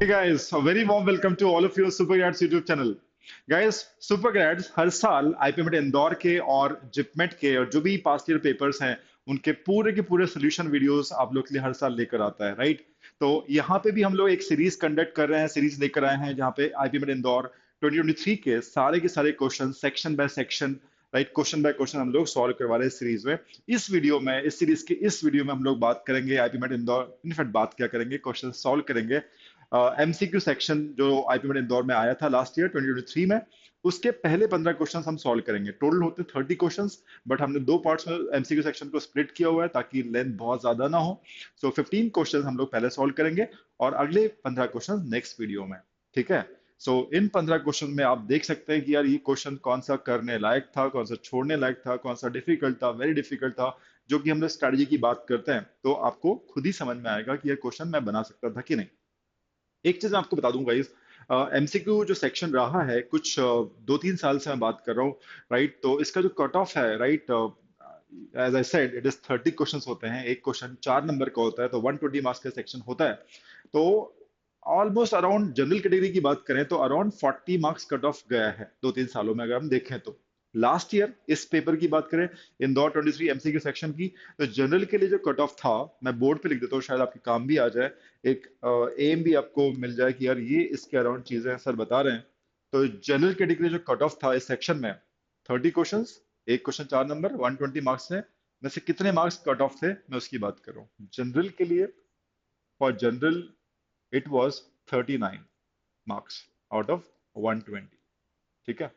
Hey guys, a very warm welcome to all of you Supergrads YouTube channel. Guys, Supergrads हर साल आईपीएमएट इंदौर के और JIPMAT के और जो भी पास्ट ईयर पेपर्स हैं उनके पूरे के पूरे सोल्यूशन वीडियोस आप लोग के लिए हर साल लेकर आता है, राइट? तो यहाँ पे भी हम लोग एक सीरीज कंडक्ट कर रहे हैं, सीरीज लेकर आए हैं जहाँ पे आईपीएमएट इंदौर 2023 के सारे question section by section, right, question by question हम लोग सॉल्व करवा रहे हैं इस सीरीज में। इस सीरीज के इस वीडियो में हम लोग बात करेंगे आईपीएमएट इंदौर, इनफैक्ट बात क्या करेंगे, क्वेश्चन सॉल्व करेंगे एमसीक्यू सेक्शन जो आईपीएमएट इंदौर में आया था लास्ट ईयर 2023 में। उसके पहले 15 क्वेश्चंस हम सॉल्व करेंगे। टोटल होते 30 क्वेश्चंस, बट हमने दो पार्ट्स में एमसीक्यू सेक्शन को स्प्लिट किया हुआ है ताकि लेंथ बहुत ज्यादा ना हो। सो 15 क्वेश्चंस हम लोग पहले सॉल्व करेंगे और अगले 15 क्वेश्चंस नेक्स्ट वीडियो में। ठीक है? सो इन 15 क्वेश्चन में आप देख सकते हैं कि यार ये क्वेश्चन कौन सा करने लायक था, कौन सा छोड़ने लायक था, कौन सा डिफिकल्ट था, वेरी डिफिकल्ट था। जो कि हम लोग स्ट्रेटजी की बात करते हैं तो आपको खुद ही समझ में आएगा कि ये क्वेश्चन मैं बना सकता था कि नहीं। एक चीज मैं आपको बता दूं गाइस, एमसीक्यू जो सेक्शन रहा है कुछ 2-3 साल से मैं बात कर रहा हूँ, राइट? तो इसका जो कट ऑफ है, right, as I said it is 30 questions होते हैं। एक क्वेश्चन 4 नंबर का होता है तो 120 मार्क्स का सेक्शन होता है। तो ऑलमोस्ट अराउंड जनरल कैटेगरी की बात करें तो अराउंड 40 मार्क्स कट ऑफ गया है 2-3 सालों में, अगर हम देखें तो। लास्ट ईयर इस पेपर की बात करें, इंदौर 23 एमसीक्यू सेक्शन की, तो जनरल के लिए जो कट ऑफ था, मैं बोर्ड पे लिख देता हूँ शायद आपके काम भी आ जाए, एक एम भी आपको मिल जाए कि यार ये इसके अराउंड चीजें सर बता रहे हैं। तो जनरल कैटेगरी जो कट ऑफ था इस सेक्शन में 30 क्वेश्चंस, एक क्वेश्चन 4 नंबर, 120 मार्क्स है। में से कितने मार्क्स कट ऑफ थे मैं उसकी बात कर रहा हूँ जनरल के लिए। For general it was 39 marks out of 120। ठीक है?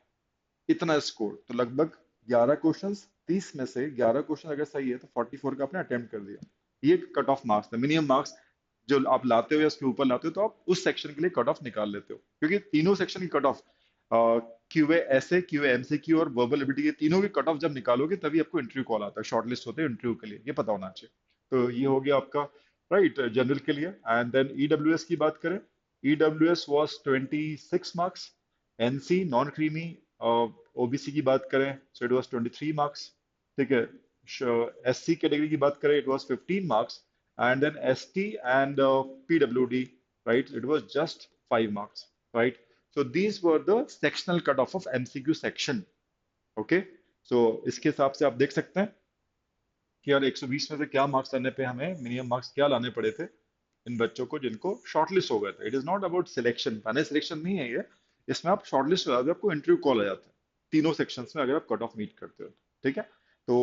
इतना स्कोर तो लगभग 11 क्वेश्चंस, 30 में से 11 क्वेश्चन अगर सही है तो 44 का आपने अटेम्प्ट कर दिया। ये कट ऑफ मार्क्स था, मिनिमम मार्क्स जो आप लाते हो या उसके ऊपर लाते हो तो आप उस सेक्शन के लिए कट ऑफ निकाल लेते हो, क्योंकि तीनों सेक्शन की कट ऑफ, क्यूए ऐसे, क्यूए एमसीक्यू और वर्बल एबिलिटी के तीनों की कट ऑफ जब निकालोगे तभी आपको इंटरव्यू कॉल आता है, शॉर्टलिस्ट होते हैं इंटरव्यू के लिए, ये पता होना चाहिए। तो ये हो गया आपका, राइट, जनरल के लिए। एंड देन ईडब्ल्यूएस की बात करें, EWS was 26 marks. NC non creamy OBC की बात करें सो इट वाज 23 मार्क्स। ठीक है? एससी कैटेगरी की बात करें it was 15 marks. And then ST and पीडब्ल्यूडी, right, it was just 5 marks, right? So these were the sectional cutoff of MCQ section. Okay? So इसके हिसाब से आप देख सकते हैं कि यार 120 में से क्या मार्क्स लाने पे हमें मिनिमम मार्क्स क्या लाने पड़े थे इन बच्चों को जिनको शॉर्टलिस्ट हो गए थे। It is not about selection, final selection नहीं है ये। इसमें आप शॉर्टलिस्ट हो जाते हो, आपको इंटरव्यू कॉल आ जाता है तीनों सेक्शंस में अगर आप कट ऑफ मीट करते हो तो। ठीक है? तो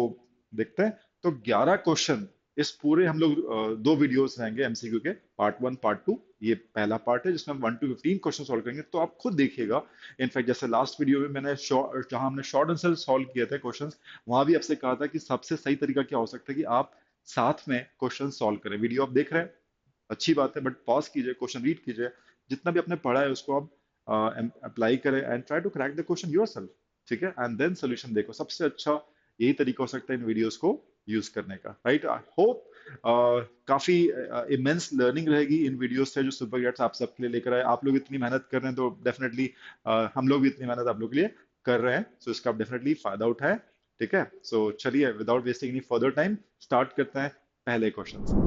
देखते हैं। तो 11 क्वेश्चन इस पूरे हम लोग दो वीडियोस रहेंगे एमसीक्यू के, पार्ट 1 पार्ट 2। ये पहला पार्ट है जिसमें हम 1 to 15 क्वेश्चन सॉल्व करेंगे, तो आप खुद देखिएगा। इनफैक्ट जैसे लास्ट वीडियो में मैंने जहां हमने शॉर्ट आंसर सॉल्व किए थे क्वेश्चन, वहां भी आपसे कहा था कि सबसे सही तरीका क्या हो सकता है कि आप साथ में क्वेश्चन सॉल्व करें। वीडियो आप देख रहे हैं, अच्छी बात है, बट पॉज कीजिए, क्वेश्चन रीड कीजिए, जितना भी आपने पढ़ा है उसको आप अप्लाई करें and try to crack the question yourself. ठीक है? एंड देन सोल्यूशन देखो। सबसे अच्छा यही तरीका हो सकता है इन वीडियोस को यूज करने का, राइट? आई होप काफी इमेंस लर्निंग रहेगी इन वीडियोस से जो सुपर गेट्स आप सबके लिए लेकर आए। आप लोग इतनी मेहनत कर रहे हैं तो डेफिनेटली हम लोग भी इतनी मेहनत आप लोग के लिए कर रहे हैं, सो इसका आप डेफिनेटली फायदा उठाएं। ठीक है? सो चलिए without wasting any further time start करते हैं पहले क्वेश्चन से।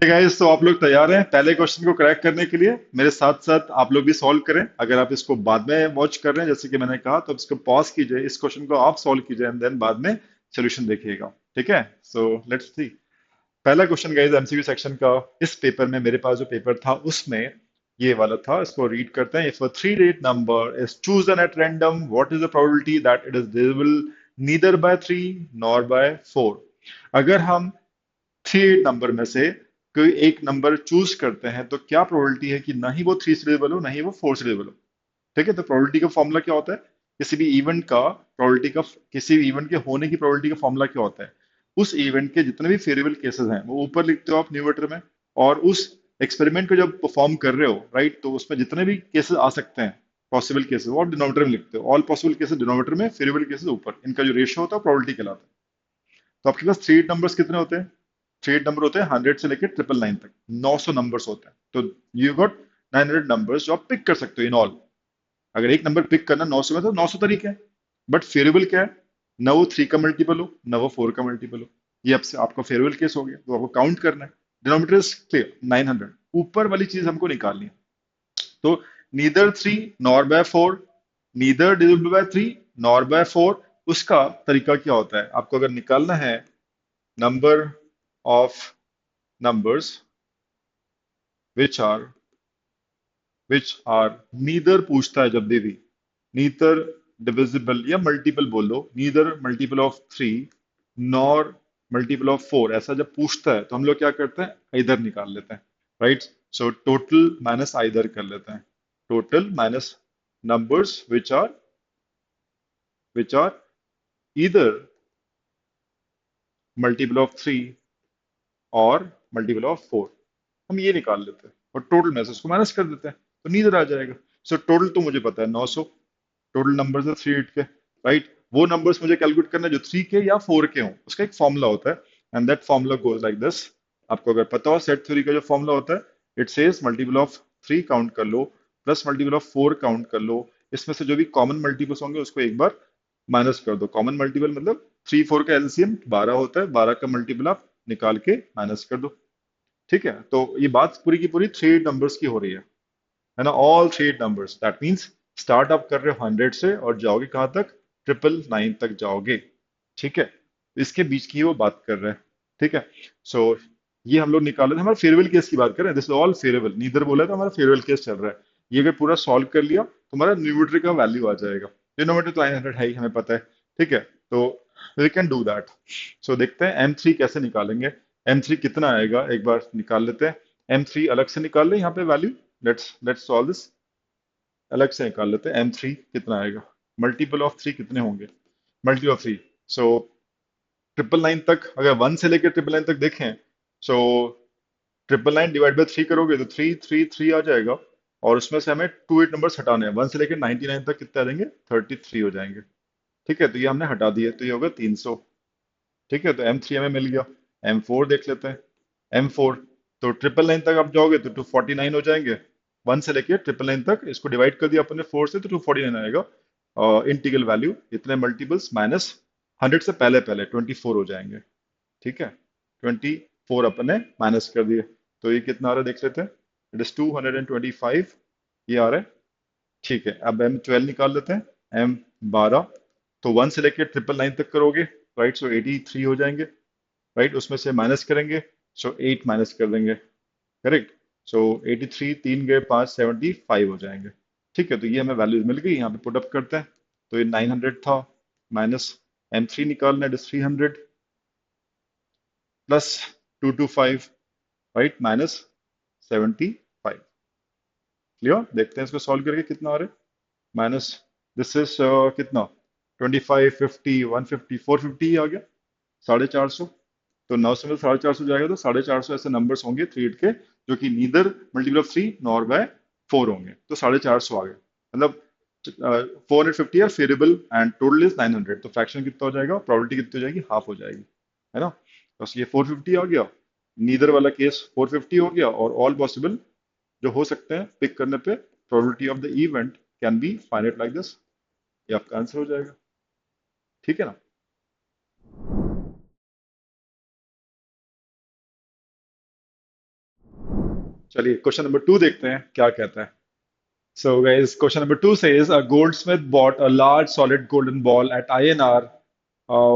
गाइस, तो आप लोग तैयार हैं पहले क्वेश्चन को क्रैक करने के लिए? मेरे साथ साथ आप लोग भी सॉल्व करें। अगर आप इसको बाद में वॉच कर रहे हैं जैसे कि मैंने कहा, तो इसको पॉज कीजिए, इस क्वेश्चन को आप सॉल्व कीजिए एंड देन बाद में सॉल्यूशन देखिएगा। ठीक है? So let's see. पहला क्वेश्चन गाइस एमसीक्यू सेक्शन का इस पेपर में, मेरे पास जो पेपर था उसमें ये वाला था। इसको रीड करते हैं। If a three digit number is chosen at random, what is the probability that it is divisible neither by 3 nor by 4? अगर हम थ्री नंबर में से कोई एक नंबर चूज करते हैं तो क्या प्रोबेबिलिटी है कि ना ही वो 3 से डिविजिबल हो ना ही वो 4 से डिविजिबल हो? ठीक है? तो प्रोबेबिलिटी का फॉर्मूला क्या होता है? किसी भी इवेंट का प्रोबेबिलिटी का, किसी भी इवेंट के होने की प्रोबेबिलिटी का फॉर्मूला क्या होता है? उस इवेंट के जितने भी फेवरेबल केसेस हैं वो ऊपर लिखते हो आप न्यूमरेटर में, और उस एक्सपेरिमेंट को जब परफॉर्म कर रहे हो, राइट, तो उसमें जितने भी केसेस आ सकते हैं, पॉसिबल केसेस, वो आप डिनोमिनेटर में लिखते हो। ऑल पॉसिबल केसेस डिनोमिनेटर में, फेवरेबल केसेस ऊपर। इनका जो रेशियो होता है प्रोबेबिलिटी कहलाता है। तो आपके पास थ्री नंबर्स कितने होते हैं? थ्री नंबर होते हैं 100 से लेकर 999 तक, 900 नंबर्स होते हैं। तो यू गॉट 900 नंबर्स जो आप पिक कर सकते हो इन ऑल। अगर एक नंबर पिक करना 900 में तो 900 तरीके हैं। बट फेरिएबल क्या है? ना वो 3 का मल्टीपल हो ना वो 4 का मल्टीपल हो। ये आपसे आपका फेयरवेल केस हो गया, तो आपको काउंट करना है। डिनोमिनेटर इज क्लियर 900, ऊपर वाली चीज हमको निकालनी है। तो neither 3 nor by 4, neither divisible by 3 nor by 4। उसका तरीका क्या होता है, आपको अगर निकालना है number of numbers which are neither, पूछता है जब भी नीदर डिविजिबल या मल्टीपल बोल दो, neither multiple of 3 nor multiple of 4, ऐसा जब पूछता है तो हम लोग क्या करते हैं, इधर निकाल लेते हैं। Right, so total minus either कर लेते हैं, total minus numbers which are either multiple of 3 और मल्टीपल ऑफ 4, हम ये निकाल लेते हैं और टोटल में से उसको माइनस कर देते हैं, तो नीदर आ जाएगा। सो टोटल तो मुझे पता है 900, टोटल नंबर्स है 3 के। राइट, वो नंबर्स मुझे कैलकुलेट करना है जो 3 के या 4 के हों, उसका एक फॉर्मूला होता है, and that formula goes like this. आपको अगर पता हो सेट थ्योरी का जो फॉर्मूला होता है, it says multiple of 3 count कर लो प्लस मल्टीपल ऑफ 4 काउंट कर लो, इसमें से जो भी कॉमन मल्टीपल्स होंगे उसको एक बार माइनस कर दो। कॉमन मल्टीपल मतलब 3 4 का एलसीएम 12 होता है, 12 का मल्टीपल आप निकाल के माइनस कर दो। ठीक है, तो ये बात पूरी की पूरी 3 नंबर्स की हो रही है ना, all 3 numbers. That means start up कर रहे हो 100 से और जाओगे कहाँ तक, 999 तक जाओगे। ठीक है, इसके बीच की वो बात कर रहे हैं। ठीक है, सो ये हम लोग निकाल रहे थे, हमारे फेयरवेल केस की बात कर रहे हैं, this is all farewell, neither बोला तो हमारा फेयरवेल केस चल रहा है। ये अगर पूरा सॉल्व कर लिया तो हमारा न्यूमरेटर का वैल्यू आ जाएगा। डिनोमिनेटर तो 900 है ही, हमें पता है। ठीक है, तो वी कैन डू दैट। सो देखते हैं M3 कैसे निकालेंगे। M3 कितना आएगा एक बार निकाल लेते हैं। M3 अलग से निकाल लें यहाँ पे वैल्यू, लेट्स सॉल्व दिस। अलग से निकाल लेते हैं M3 कितना आएगा, मल्टीपल ऑफ 3 कितने होंगे, मल्टीपल ऑफ 3। सो 999 तक, अगर 1 से लेकर 999 तक देखें, सो 999 डिवाइड बाई 3 करोगे तो 3 आ जाएगा, और उसमें से हमें 28 नंबर्स हटाने हैं, 1 से लेकर 99 तक कितने आ जाएंगे, 33 हो जाएंगे। ठीक है, तो ये हमने हटा दिया, तो ये होगा 300। ठीक है, तो M3 हमें मिल गया। M4 देख लेते हैं। M4, तो 999 तक आप जाओगे तो 249 हो जाएंगे, 1 से लेके 999 तक, इसको डिवाइड कर दिया अपने 4 से तो 249 आएगा। इंटीग्रल वैल्यू इतने मल्टीपल्स माइनस 100 से पहले पहले 24 हो जाएंगे। ठीक है, 24 अपने माइनस कर दिए, तो ये कितना आ रहा है देख लेते हैं, इट इज 225, ये आ रहा है। ठीक है, अब M12 निकाल लेते हैं। M12, तो 1 से लेके 999 तक करोगे, राइट, सो 83 हो जाएंगे। राइट, उसमें से माइनस करेंगे, सो 8 माइनस कर देंगे। करेक्ट, सो 83, 3 गए 5, 75 हो जाएंगे। ठीक है, तो ये हमें वैल्यूज मिल गई, यहाँ पे पुट अप करते हैं। तो ये 900 था, माइनस M3 निकालना है, 300 प्लस 225, राइट, माइनस 75। क्लियर, देखते हैं इसको सॉल्व करके कितना आ रहा है। माइनस दिस इज कितना, 25, 50, 150, 450 आ गया, 450। तो 900 में 450 जाएगा, तो 450 ऐसे नंबर्स होंगे 3 के जो कि neither multiple of 3 nor by 4 होंगे, तो 450 आ गए। मतलब 450 आर फेयरेबल एंड टोटल इज 900, तो फ्रैक्शन कितना हो जाएगा, प्रोबेबिलिटी कितनी हो जाएगी, हाफ हो जाएगी, है ना। बस ये 450 आ गया, नीदर वाला केस 450 हो गया, और ऑल पॉसिबल जो हो सकते हैं पिक करने पे, probability of the event can be find like this, ये आपका आंसर हो जाएगा। ठीक है ना। चलिए क्वेश्चन नंबर 2 देखते हैं क्या कहता है। So, guys, question number 2 says a goldsmith bought a large solid golden ball at INR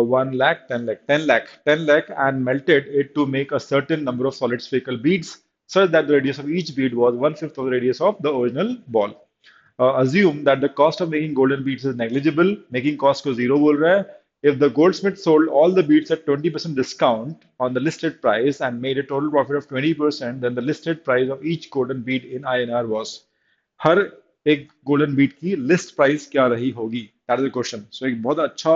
1 lakh, 10 lakh, 10 lakh, 10 lakh, and melted it to make a certain number of solid spherical beads such that the radius of each bead was one-fifth of the radius of the original ball. Assume that the cost of making golden beads is negligible. Making cost को zero बोल रहा है. If the goldsmith sold all the beads at 20% discount on the listed price and made a total profit of 20%, then the listed price of each golden bead in INR was. हर एक golden beat की list price क्या रही होगी, that is the question. सो एक बहुत अच्छा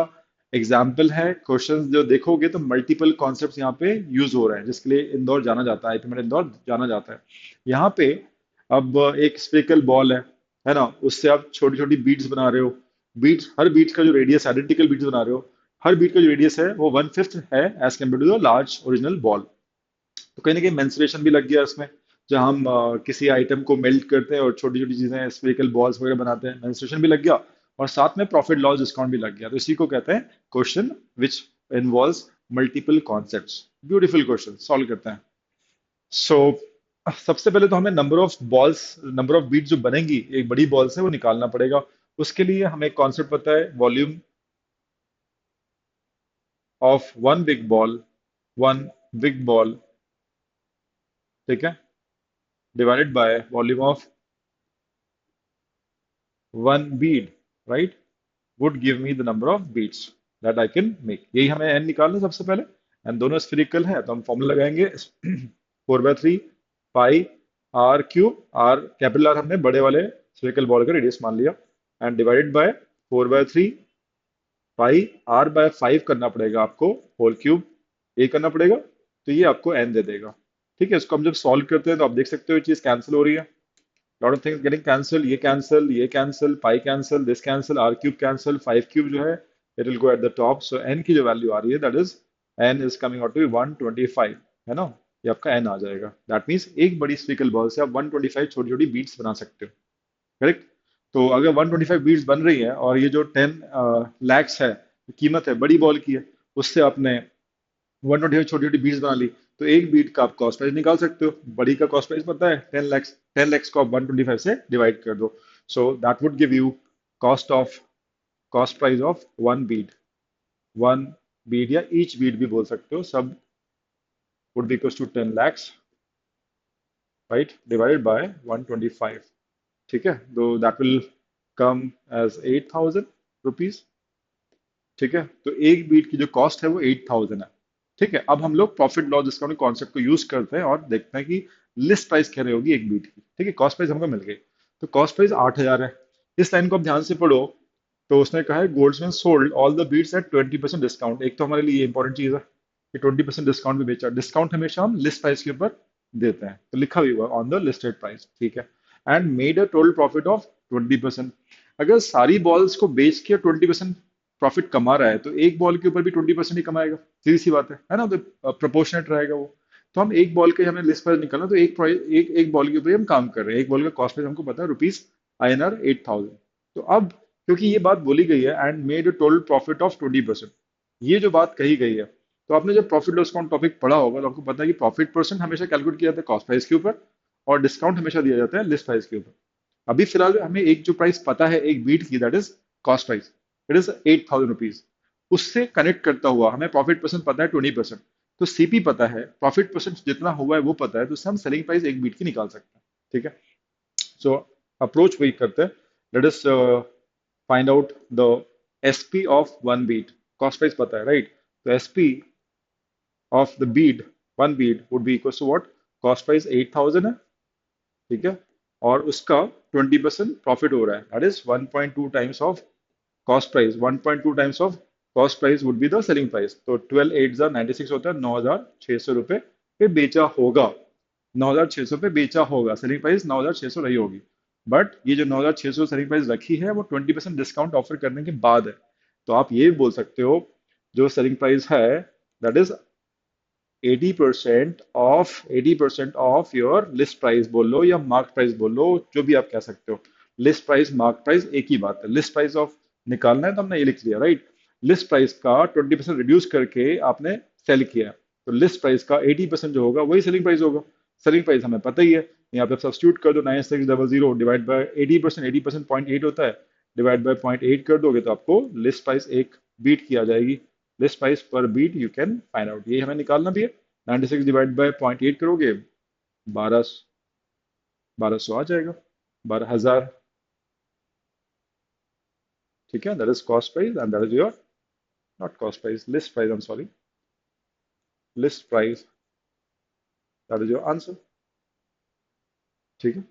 example है। Question जो देखोगे तो मल्टीपल कॉन्सेप्ट्स यहाँ पे यूज हो रहे हैं, जिसके लिए इंदौर जाना जाता है, आईपीएमएट इंदौर जाना जाता है। यहाँ पे अब एक स्पेकल बॉल है ना, उससे आप छोटी छोटी बीड्स बना रहे हो। बीड्स, हर बीट का जो रेडियस, आइडेंटिकल बीड्स बना रहे हो, हर बीट का जो रेडियस है वो 1/5 है as compare to the large original ball. तो कहीं ना कहीं मेंसुरेशन भी लग गया इसमें, जब हम किसी आइटम को मेल्ट करते हैं और छोटी छोटी चीजें स्फेरिकल बॉल्स वगैरह बनाते हैं, मेंसुरेशन भी लग गया, और साथ में प्रॉफिट लॉस डिस्काउंट भी लग गया। तो इसी को कहते हैं question which involves multiple concepts. Beautiful question, solve करते हैं। सो सबसे पहले तो हमें नंबर ऑफ बीट्स जो बनेंगी एक बड़ी बॉल से वो निकालना पड़ेगा। उसके लिए हमें एक कॉन्सेप्ट पता है, volume of one big ball, ठीक है, divided by volume of one Beed, right, would give me the number of beats that I can make। यही हमें n निकालना है सबसे पहले। एंड दोनों स्फेरिकल है तो हम फॉर्मूला लगाएंगे 4/3 pi r cube, r capital r हमने बड़े वाले स्फेरिकल बॉल का रेडियस मान लिया, and divided by 4/3 pi r by 5 करना पड़ेगा आपको, होल क्यूब ए करना पड़ेगा, तो ये आपको n दे देगा। ठीक है, इसको हम जब सॉल्व करते हैं तो आप देख सकते हो ये चीज कैंसिल हो रही है। Lot of things getting cancel, ये cancel, pi cancel, this cancel, r cube cancel, 5 cube जो है it will go at the top. So N की जो वैल्यू आ रही है that is n is coming out to be 125, है ना, ये आपका एन आ जाएगा। दैट मीन्स एक बड़ी स्फीकल बॉल से आप 125 छोटी छोटी बीट्स बना सकते हो, करेक्ट। तो अगर 125 बीट्स बन रही है और ये जो 10 लैक्स है कीमत है बड़ी बॉल की है, उससे आपने 125 छोटी छोटी बीट्स बना ली, तो एक बीट का आप कॉस्ट प्राइस निकाल सकते हो। बड़ी का कॉस्ट प्राइस पता है 10 लैक्स, 10 लैक्स को आप 125 से डिवाइड कर दो, so that would give you cost of cost price of one bead या ईच बीट भी बोल सकते हो, सब would be equal to 10 lakhs, right, divided by 125। ठीक है, तो that will come as 8,000 rupees. ठीक है, तो एक बीट की जो कॉस्ट है वो 8,000 है। ठीक है, अब हम लोग प्रॉफिट लॉस डिस्काउंट कॉन्सेप्ट को यूज करते हैं और देखते हैं कि लिस्ट प्राइस क्या रहेगी एक बीट की। ठीक है, कॉस्ट प्राइस हमको मिल गई, तो कॉस्ट प्राइस 8,000 है। इस लाइन को आप ध्यान से पढ़ो, तो उसने कहा है Goldsman sold all the beads at 20% discount. एक तो हमारे लिए इंपॉर्टेंट चीज है कि 20% डिस्काउंट में बेचा। डिस्काउंट हमेशा हम लिस्ट प्राइस के ऊपर देते हैं, तो लिखा भी हुआ ऑन द लिस्टेड प्राइस। ठीक है, and made a total profit of 20%। अगर सारी बॉल्स को बेच के 20% प्रॉफिट कमा रहा है तो एक बॉल के ऊपर भी 20% ही कमाएगा, सीधी सी बात है ना, तो प्रोपोर्शनेट रहेगा वो। तो हम एक बॉल के हमें लिस्ट प्राइस निकालना, तो एक प्राइस एक बॉल के ऊपर ही हम काम कर रहे हैं। एक बॉल का कॉस्ट प्राइस हमको पता है रुपीज INR 8,000। तो अब क्योंकि ये बात बोली गई है and made a total profit of 20%, ये जो बात कही गई है, तो आपने जब प्रॉफिट लॉस अकाउंट टॉपिक पढ़ा होगा तो आपको पता है कि प्रॉफिट परसेंट हमेशा कैलकुलेट किया जाता है कॉस्ट प्राइस के ऊपर, और डिस्काउंट हमेशा दिया जाता है लिस्ट प्राइस के ऊपर। अभी फिलहाल हमें एक जो प्राइस पता है एक बीट की, that is cost price, it is 8,000 rupees. उससे कनेक्ट करता हुआ हमें प्रॉफिट परसेंट पता है 20%, तो सीपी पता है, प्रॉफिट परसेंट जितना हुआ है वो पता है, तो उससे हम सेलिंग प्राइस एक बीट की निकाल सकते हैं। ठीक है, सो अप्रोच वही करते हैं, let us find out the SP of one bead. Cost price पता है, राइट, तो SP of the bead, one bead would be equal to what, cost price 8,000 है, ठीक है, और उसका 20% प्रॉफिट हो रहा है, that is 1.2 times of cost price. 1.2 times of cost price would be the selling price, तो 12 8 96 होता है, 9,600 रुपये पे बेचा होगा। 9,600 पे बेचा होगा, सेलिंग प्राइस 9,600 रही होगी। बट ये जो 9,600 सेलिंग प्राइस रखी है वो 20% डिस्काउंट ऑफर करने के बाद है। तो आप ये भी बोल सकते हो जो सेलिंग प्राइस है that is 80% of your list price बोल लो या मार्क प्राइस बोल लो, जो भी आप कह सकते हो। लिस्ट प्राइस मार्क प्राइस एक ही बात है। लिस्ट प्राइस ऑफ निकालना है तो हमने ये लिख लिया, राइट, लिस्ट प्राइस का 20% रिड्यूस करके आपने सेल किया, तो लिस्ट प्राइस का 80% जो होगा वही सेलिंग प्राइस होगा। सेलिंग प्राइस हमें पता ही है, यहाँ पे सब्स्टिट्यूट कर दो, 9600 डिवाइड बाय 80%, 80% 0.8 होता है, डिवाइड बाय 0.8 कर दोगे तो आपको लिस्ट प्राइस एक बीट की आ जाएगी। लिस्ट प्राइस पर bead you can find out, ये हमें निकालना भी है। 96 डिवाइड बाय 0.8 करोगे 1200 आ जाएगा, 12,000। ठीक है, that is cost price and that is your, not cost price, list price, I am sorry, list price, that is your answer. ठीक है,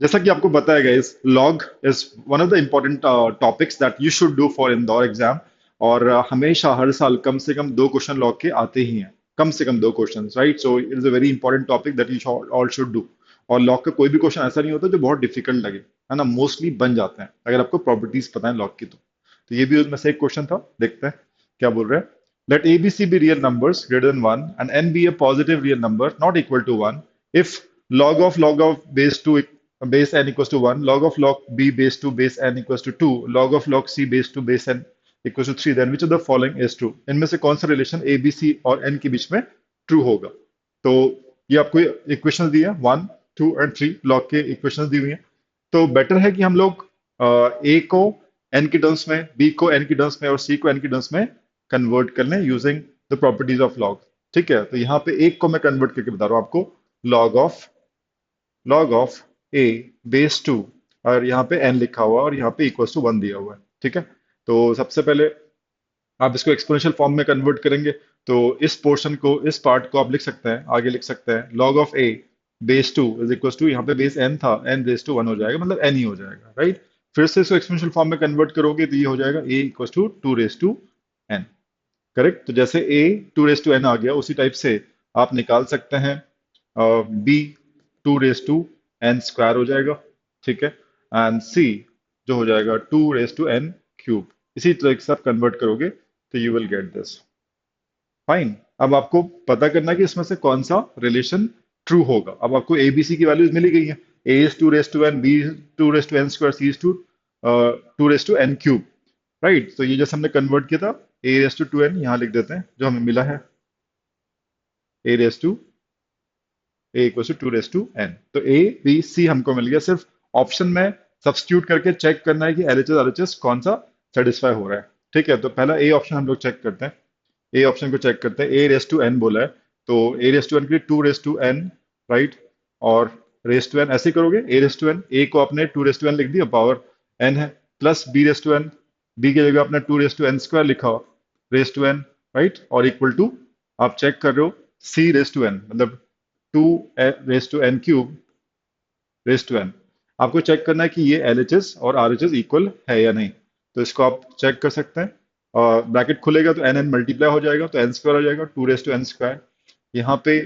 जैसा कि आपको पता है guys, log is one of the important topics that you should do for Indore exam. और हमेशा हर साल कम से कम 2 क्वेश्चन लॉग के आते ही हैं, कम से कम 2 question, right. So it is a very important topic that you all should do. और लॉग का कोई भी क्वेश्चन ऐसा नहीं होता जो बहुत डिफिकल्ट लगे, है ना, मोस्टली बन जाते हैं अगर आपको प्रॉपर्टीज पता है लॉग की। तो ये भी उसमें से एक क्वेश्चन था, देखते हैं क्या बोल रहे हैं। Let ABC be real numbers greater than 1 and n be a positive real number not equal to 1 if log of base 2 base n equals to 1, log b base 2 base n equals to 2, log c base 2 base n equals to 3, then which of the following is true? इनमें से कौन सा relation ए b सी और N के बीच में true होगा? तो ये आपको इक्वेशंस दी है, 1, 2 और 3 लॉग के इक्वेशंस दी हुई हैं। तो बेटर है कि हम लोग ए को एन की टर्म्स में, बी को एन की टर्म्स में और सी को एन की टर्म्स में कन्वर्ट कर लें using the properties of log. ठीक है, तो यहाँ पे एक को मैं कन्वर्ट करके बता रहा हूँ आपको, लॉग ऑफ ए बेस 2, और यहाँ पे n लिखा हुआ है और यहाँ पे इक्वल्स टू 1 दिया हुआ है। ठीक है, तो सबसे पहले आप इसको एक्सपोनेंशियल फॉर्म में कन्वर्ट करेंगे, तो इस पोर्शन को, इस पार्ट को आप लिख सकते हैं, आगे लिख सकते हैं log of A base 2 is equals to, यहाँ पे बेस n था, n रेस टू 1 हो जाएगा, मतलब n ही हो जाएगा, राइट। फिर से इसको एक्सपोनेंशियल फॉर्म में कन्वर्ट करोगे तो ये हो जाएगा a equals to 2 raise to n। Correct, तो जैसे a 2 रेस टू n आ गया, उसी टाइप से आप निकाल सकते हैं b 2 raise to n square हो जाएगा। ठीक है, एंड c जो हो जाएगा 2 रेस टू n क्यूब। इसी तरह से आप कन्वर्ट करोगे तो you will get this. Fine, अब आपको पता करना है कि इसमें से कौन सा रिलेशन ट्रू होगा। अब आपको ए बी सी की वैल्यूज मिली गई हैं, a is 2 raise to N, b 2 raise to N square, c is 2 raise to N cube, right. तो ये जैसे हमने कन्वर्ट किया था, ए रेस टू 2 एन यहाँ लिख देते हैं जो हमें मिला है, a raise to a equal to 2 raise to n. तो ए बी सी हमको मिल गया, सिर्फ ऑप्शन में सब्स्टिट्यूट करके चेक करना है कि एलएचएस आरएचएस कौन सा सेटिस्फाई हो रहा है। ठीक है, तो पहला ए ऑप्शन हम लोग चेक करते हैं, ए ऑप्शन को चेक करते हैं। ए रेस टू एन बोला है, तो ए रेस टू एन के लिए 2 रेस टू एन, राइट, और रेस टू एन ऐसे ही करोगे, A raise to N, A को आपने 2 रेस टू एन लिख दिया, पावर एन है, plus B raise to N, B की जगह आपने 2 रेस टू एन स्क्वायर लिखा, रेस टू एन, राइट, और इक्वल टू आप चेक कर रहे हो सी रेस टू एन, मतलब 2 raise to N cube raise to N. आपको चेक करना है कि ये एलएचएस और आरएचएस इक्वल है या नहीं। तो इसको आप चेक कर सकते हैं, और ब्रैकेट खुलेगा तो एन एन मल्टीप्लाई हो जाएगा, तो एन स्क्वायर हो जाएगा, 2 रेस टू एन स्क्वायर। यहाँ पे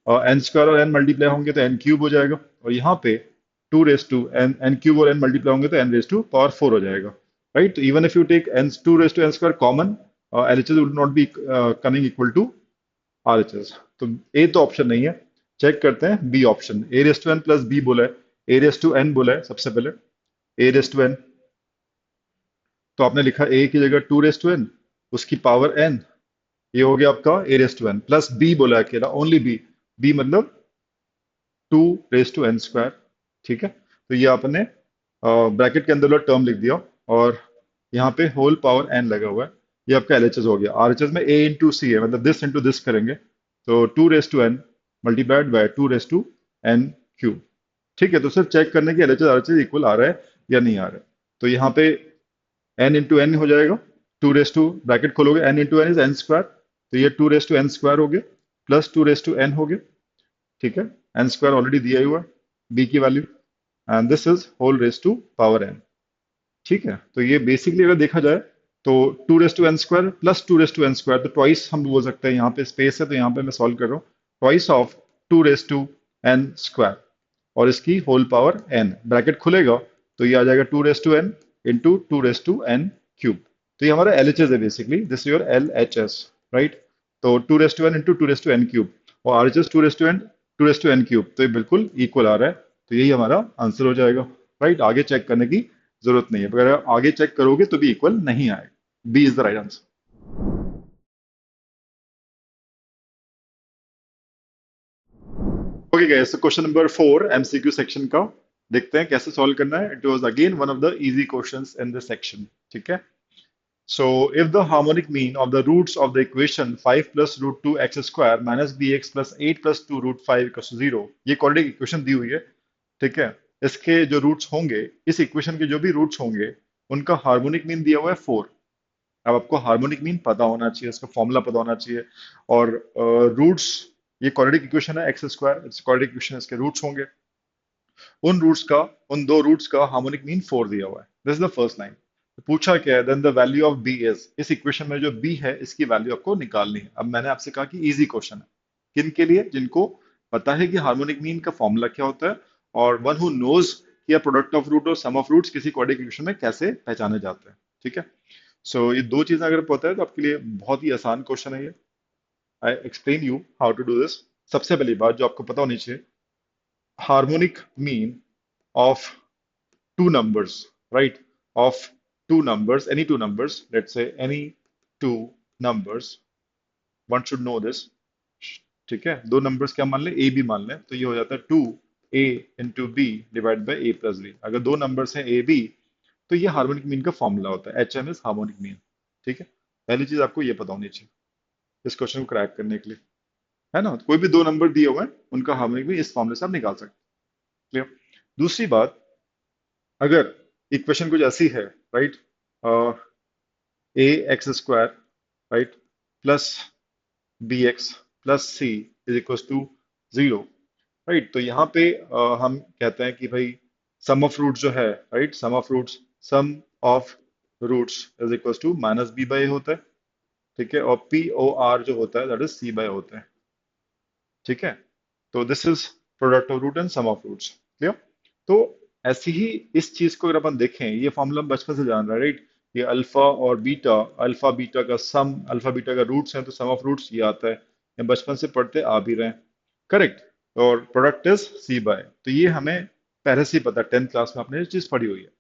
एन स्क्वायर और एन मल्टीप्लाई होंगे तो एन क्यूब हो जाएगा, और यहाँ पे 2 raise to N, N cube और एन मल्टीप्लाई होंगे तो एन रेस टू पावर 4 हो जाएगा, राइट। तो even if you take N 2 raise to N square common, LHS would not be coming equal to RHS. तो ए तो option नहीं है, चेक करते हैं B option, A raise to N plus B बोला है, ए रेस टू एन बोला है सबसे पहले, ए रेस टू एन, तो आपने लिखा ए की जगह 2 रेस टू एन, उसकी पावर एन, ये हो गया आपका a raise to N, plus B बोला है अकेला, ओनली बी, बी मतलब 2 रेस टू एन स्क्वायर। ठीक है, तो ये आपने ब्रैकेट के अंदर टर्म लिख दिया, और यहाँ पे होल पावर एन लगा हुआ है, ये आपका एलएचएस हो गया। आरएचएस में ए इंटू सी है, मतलब दिस इंटू दिस करेंगे, तो 2 raise to N multiplied by 2 raise to N cube. ठीक है, तो सिर्फ चेक करने की एलएचएस आरएचएस इक्वल आ रहा है या नहीं आ रहा है। तो यहाँ पे एन इंटू एन हो जाएगा, 2 रेस टू, ब्रैकेट खोलोगे, n into n is n square, तो ये 2 रेस टू एन स्क्वायर हो गया, प्लस 2 रेस टू एन हो गया। ठीक है, एन स्क्वायर ऑलरेडी दिया ही हुआ है, बी की value, and this is whole raise to power N. ठीक है, तो ये बेसिकली अगर देखा जाए तो 2 raise to N square plus 2 raise to N square, तो ट्वाइस हम बोल सकते हैं, यहाँ पे स्पेस है तो यहाँ पे मैं सॉल्व कर रहा हूँ, twice of 2 raise to N square, और इसकी होल पावर एन, ब्रैकेट खुलेगा तो ये आ जाएगा 2 raise to n into 2 raise to N cube. तो ये हमारा एल एच एस है, basically this your L H S, right. तो 2 raise to n into 2 raise to N cube, और R H S 2 raise to n, 2 raise to N cube, तो ये बिल्कुल equal आ रहा है, तो यही हमारा आंसर हो जाएगा, राइट। आगे चेक करने की जरूरत नहीं है, अगर आगे चेक करोगे तो भी इक्वल नहीं आएगा, B is the right answer. Okay guys, तो क्वेश्चन नंबर 4 एमसीक्यू सेक्शन का देखते हैं कैसे सॉल्व करना है। It was again one of the easy questions in this section. ठीक है, so if the harmonic mean of the roots of the equation 5 plus root 2 x square minus bx plus 8 plus 2 root 5 equals to 0, ये quadratic equation दी हुई है। ठीक है, इसके जो roots होंगे, इस इक्वेशन के जो भी रूट्स होंगे, उनका हार्मोनिक मीन दिया हुआ है 4। अब आपको हार्मोनिक मीन पता होना चाहिए, इसका फॉर्मूला पता होना चाहिए, और रूट्स, ये क्वाड्रेटिक इक्वेशन है x square, it's quadratic equation, इसके रूट्स होंगे, उन रूट्स का, उन दो रूट्स का हार्मोनिक मीन 4 दिया हुआ है। This is the first line. पूछा क्या है, then the value of B is, इस इक्वेशन में जो बी है इसकी वैल्यू आपको निकालनी है। अब मैंने आपसे कहा कि इजी क्वेश्चन है, किन के लिए, जिनको पता है कि हार्मोनिक मीन का फॉर्मूला क्या होता है, और वन हु नोज कि प्रोडक्ट ऑफ रूट और सम ऑफ रूट्स किसी क्वाड्रेटिक इक्वेशन में कैसे पहचाने जाते हैं। ठीक है, सो ये दो चीजें अगर पता है तो आपके लिए बहुत ही आसान क्वेश्चन है ये। I explain you how to do this. सबसे पहली बात जो आपको पता होनी चाहिए, harmonic mean of two numbers, right? Of two numbers, any two numbers, let's say any two numbers, one should know this, ठीक है? दो नंबर्स क्या मान लें, ए बी मान लें, तो ये हो जाता है 2a into B divide by A plus B. अगर दो नंबर्स हैं ए बी, तो ये हार्मोनिक मीन का फॉर्मूला होता है, H M is harmonic mean. ठीक है, पहली चीज आपको ये पता होनी चाहिए इस क्वेश्चन को क्रैक करने के लिए, है ना? कोई भी दो नंबर दिए हुए हैं, उनका हार्मोनिक मीन इस फॉर्मूले से आप निकाल सकते हैं। क्लियर? दूसरी बात, अगर इक्वेशन कुछ ऐसी है, right, A X square, right, plus B X plus C is equal to zero, right, तो यहाँ पे हम कहते हैं कि भाई सम ऑफ रूट जो है, right, sum of roots, sum of roots is equal to minus B by होता है। ठीक है, और पी ओ आर जो होता है दैट इज सी बाय होता है। ठीक है, तो this is product of root and sum of roots. Clear? तो ऐसी ही इस चीज को अगर अपन देखें, ये फॉर्मूला हम बचपन से जान रहे हैं, राइट, ये अल्फा और बीटा, अल्फा बीटा का सम, अल्फा बीटा का रूट्स हैं, तो सम ऑफ रूट्स ये आता है, ये बचपन से पढ़ते आ भी रहे हैं, करेक्ट? और प्रोडक्ट इज सी बाय, तो ये हमें पहले से ही पता है, 10th क्लास में आपने ये चीज पढ़ी हुई है,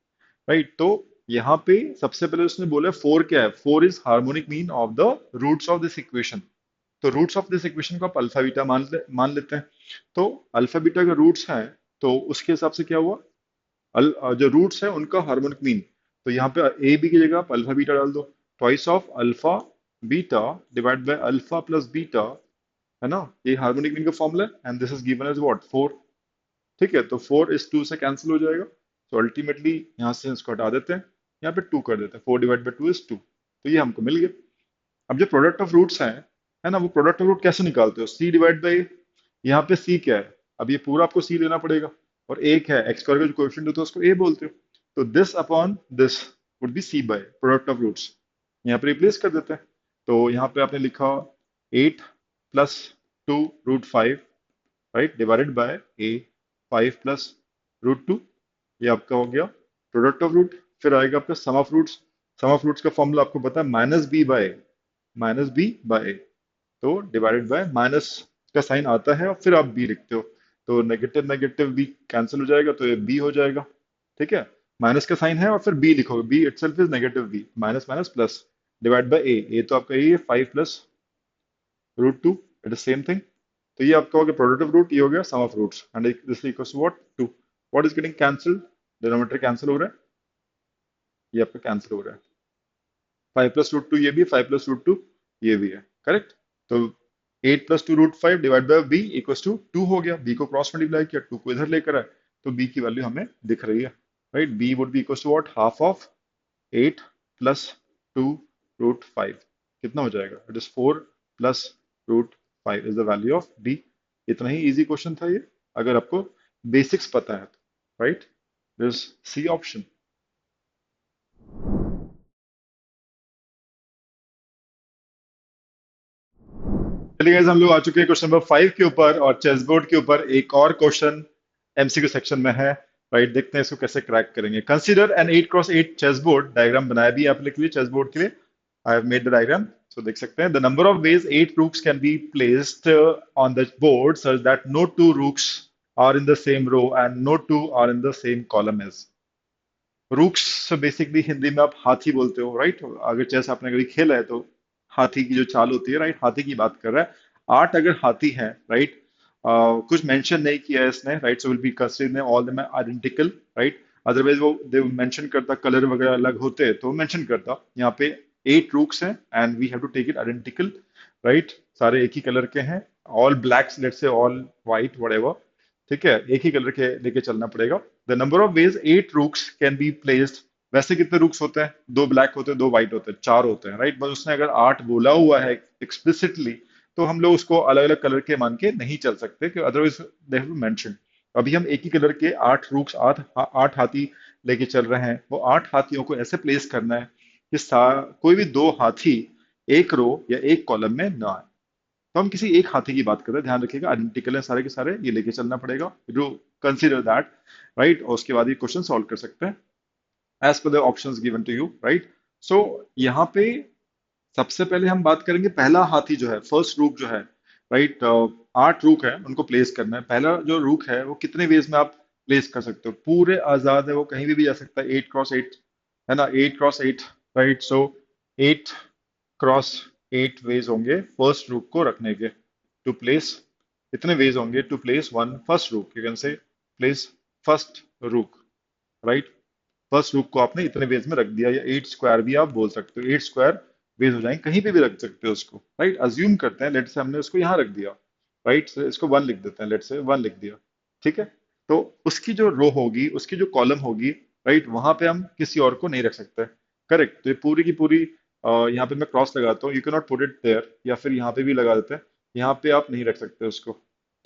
राइट? तो यहाँ पे सबसे पहले उसने बोला फोर क्या है, four is harmonic mean of the roots of this equation. तो रूट्स ऑफ दिस इक्वेशन को आप अल्फा बीटा मान लेते हैं। तो अल्फा बीटा का रूट्स हैं, तो उसके हिसाब से क्या हुआ, जो रूट्स हैं उनका हार्मोनिक मीन, तो यहाँ पे ए बी की जगह आप अल्फा बीटा डाल दो, twice of alpha beta divide by alpha plus beta, है ना? ये हार्मोनिक मीन का फॉर्मूला है, and this is given as what, four. ठीक है, तो फोर इस टू से कैंसिल हो जाएगा, तो अल्टीमेटली यहाँ से इसको हटा देते हैं, यहाँ पे टू कर देते हैं, four divide by two is two, तो ये हमको मिल गया। अब जो प्रोडक्ट ऑफ रूट्स हैं, है ना, वो प्रोडक्ट ऑफ रूट कैसे निकालते हो, सी डिवाइड बाई, यहाँ पे सी क्या है, अब ये पूरा आपको सी लेना पड़ेगा, और एक है एक्स स्क्वायर का जो कोएफिशिएंट होता है उसको ए बोलते हो, तो this upon this would be C by product of roots. यहाँ पे रिप्लेस कर देते हैं, तो यहाँ पे आपने लिखा 8 प्लस 2 root 5, right, divided by A 5 plus root 2, ये आपका हो गया प्रोडक्ट ऑफ रूट। फिर आएगा आपका sum of roots, sum of roots का फॉर्मूला आपको पता है, माइनस बी बाय, तो डिवाइडेड बाय, माइनस का साइन आता है और फिर आप बी लिखते हो, तो नेगेटिव नेगेटिव बी कैंसिल हो जाएगा, तो ये बी हो जाएगा। ठीक है, माइनस का साइन है और फिर बी लिखोगे, b itself is negative b, minus minus plus, divide by a तो आपका ये 5 plus root 2, it is same thing. तो ये आपका हो गया प्रोडक्ट ऑफ रूट, ये हो गया sum of roots, and this equals to what, 2। What is getting cancelled, denominator cancel हो रहा है, ये आपका कैंसिल हो रहा है, 5 प्लस रूट 2 ये भी है, 5 प्लस रूट 2 ये भी है, करेक्ट? तो 8 प्लस 2 root 5 divide by B equals to 2 हो गया, बी को क्रॉस मल्टीप्लाई किया, 2 को इधर लेकर आए, तो बी की वैल्यू हमें दिख रही है, right? B would be equals to what, half of 8 प्लस 2 रूट 5, कितना हो जाएगा, इट इज 4 प्लस root 5 is the value of B. इतना ही इजी क्वेश्चन था ये, अगर आपको बेसिक्स पता है तो, राइट? This C option. चलिए guys, हम लोग आ चुके हैं क्वेश्चन नंबर 5 के ऊपर, और चेस बोर्ड के ऊपर एक और क्वेश्चन एमसीक्यू सेक्शन में है, राइट? देखते हैं इसको कैसे क्रैक करेंगे। Consider an 8x8 chess board, diagram बनाया भी है आप लोग के लिए, चेस बोर्ड के लिए I have made the diagram, so देख सकते हैं। The number of ways 8 rooks can be placed on the board such that no two rooks are in the same row and no two are in the same column as. Rooks basically Hindi में आप हाथी बोलते हो, right? अगर chess आपने कभी खेला है तो हाथी की जो चाल होती है, राइट, हाथी की बात कर रहा है। 8 अगर हाथी हैं, राइट, कुछ मेंशन नहीं किया है इसने, right, so will be consider all them identical, right? Otherwise वो दे मेंशन करता, कलर वगैरह अलग होते तो मेंशन करता। यहाँ पे 8 रूक्स हैं and we have to take it identical, right? सारे एक ही कलर के हैं, all blacks, let's say all white, whatever, ठीक है, एक ही कलर के लेके चलना पड़ेगा। The number of ways 8 rooks can be placed, वैसे कितने रूक्स होते हैं, दो ब्लैक होते हैं, दो व्हाइट होते हैं, चार होते हैं, राइट? बस उसने अगर 8 बोला हुआ है एक्सप्लिसिटली, तो हम लोग उसको अलग अलग कलर के मान के नहीं चल सकते, कि अदरवाइज दे हैव मेंशन। अभी हम एक ही कलर के 8 रूक्स, 8 हाथी लेके चल रहे हैं, वो 8 हाथियों को ऐसे प्लेस करना है कि कोई भी दो हाथी एक रो या एक कॉलम में ना आए। तो हम किसी एक हाथी की बात कर रहे हैं, ध्यान रखिएगा, आइडेंटिकल है सारे के सारे, ये लेके चलना पड़ेगा, यू कंसीडर दैट, राइट? और उसके बाद ये क्वेश्चन सॉल्व कर सकते हैं as per the options given to you, right? So यहाँ पे सबसे पहले हम बात करेंगे, पहला हाथी जो है, फर्स्ट रूक जो है, राइट, 8 रूक है, उनको प्लेस करना है। पहला जो रूक है वो कितने वेज में आप प्लेस कर सकते हो, पूरे आजाद है, वो कहीं भी जा सकता है, 8 क्रॉस 8, है ना, 8 क्रॉस 8, राइट। सो 8 क्रॉस 8 वेज होंगे फर्स्ट रूक को रखने के, टू प्लेस, इतने वेज होंगे टू प्लेस वन फर्स्ट रूक, you can say place first रूक, राइट। फर्स्ट रूक को आपने इतने वेज में रख दिया, या 8 स्क्वायर भी आप बोल सकते हो, 8 स्क्वायर वेज हो जाएंगे, कहीं पे भी रख सकते हो उसको, राइट। अज्यूम करते हैं, लेट से हमने उसको यहाँ रख दिया, राइट, इसको 1 लिख देते हैं, लेट से 1 लिख दिया, ठीक है। तो उसकी जो रो होगी, उसकी जो कॉलम होगी, राइट, वहां पे हम किसी और को नहीं रख सकते, करेक्ट। तो ये पूरी की पूरी यहाँ पे मैं क्रॉस लगाता हूँ, you can not put it there, या फिर यहाँ पे भी लगा देते हैं, यहाँ पे आप नहीं रख सकते उसको,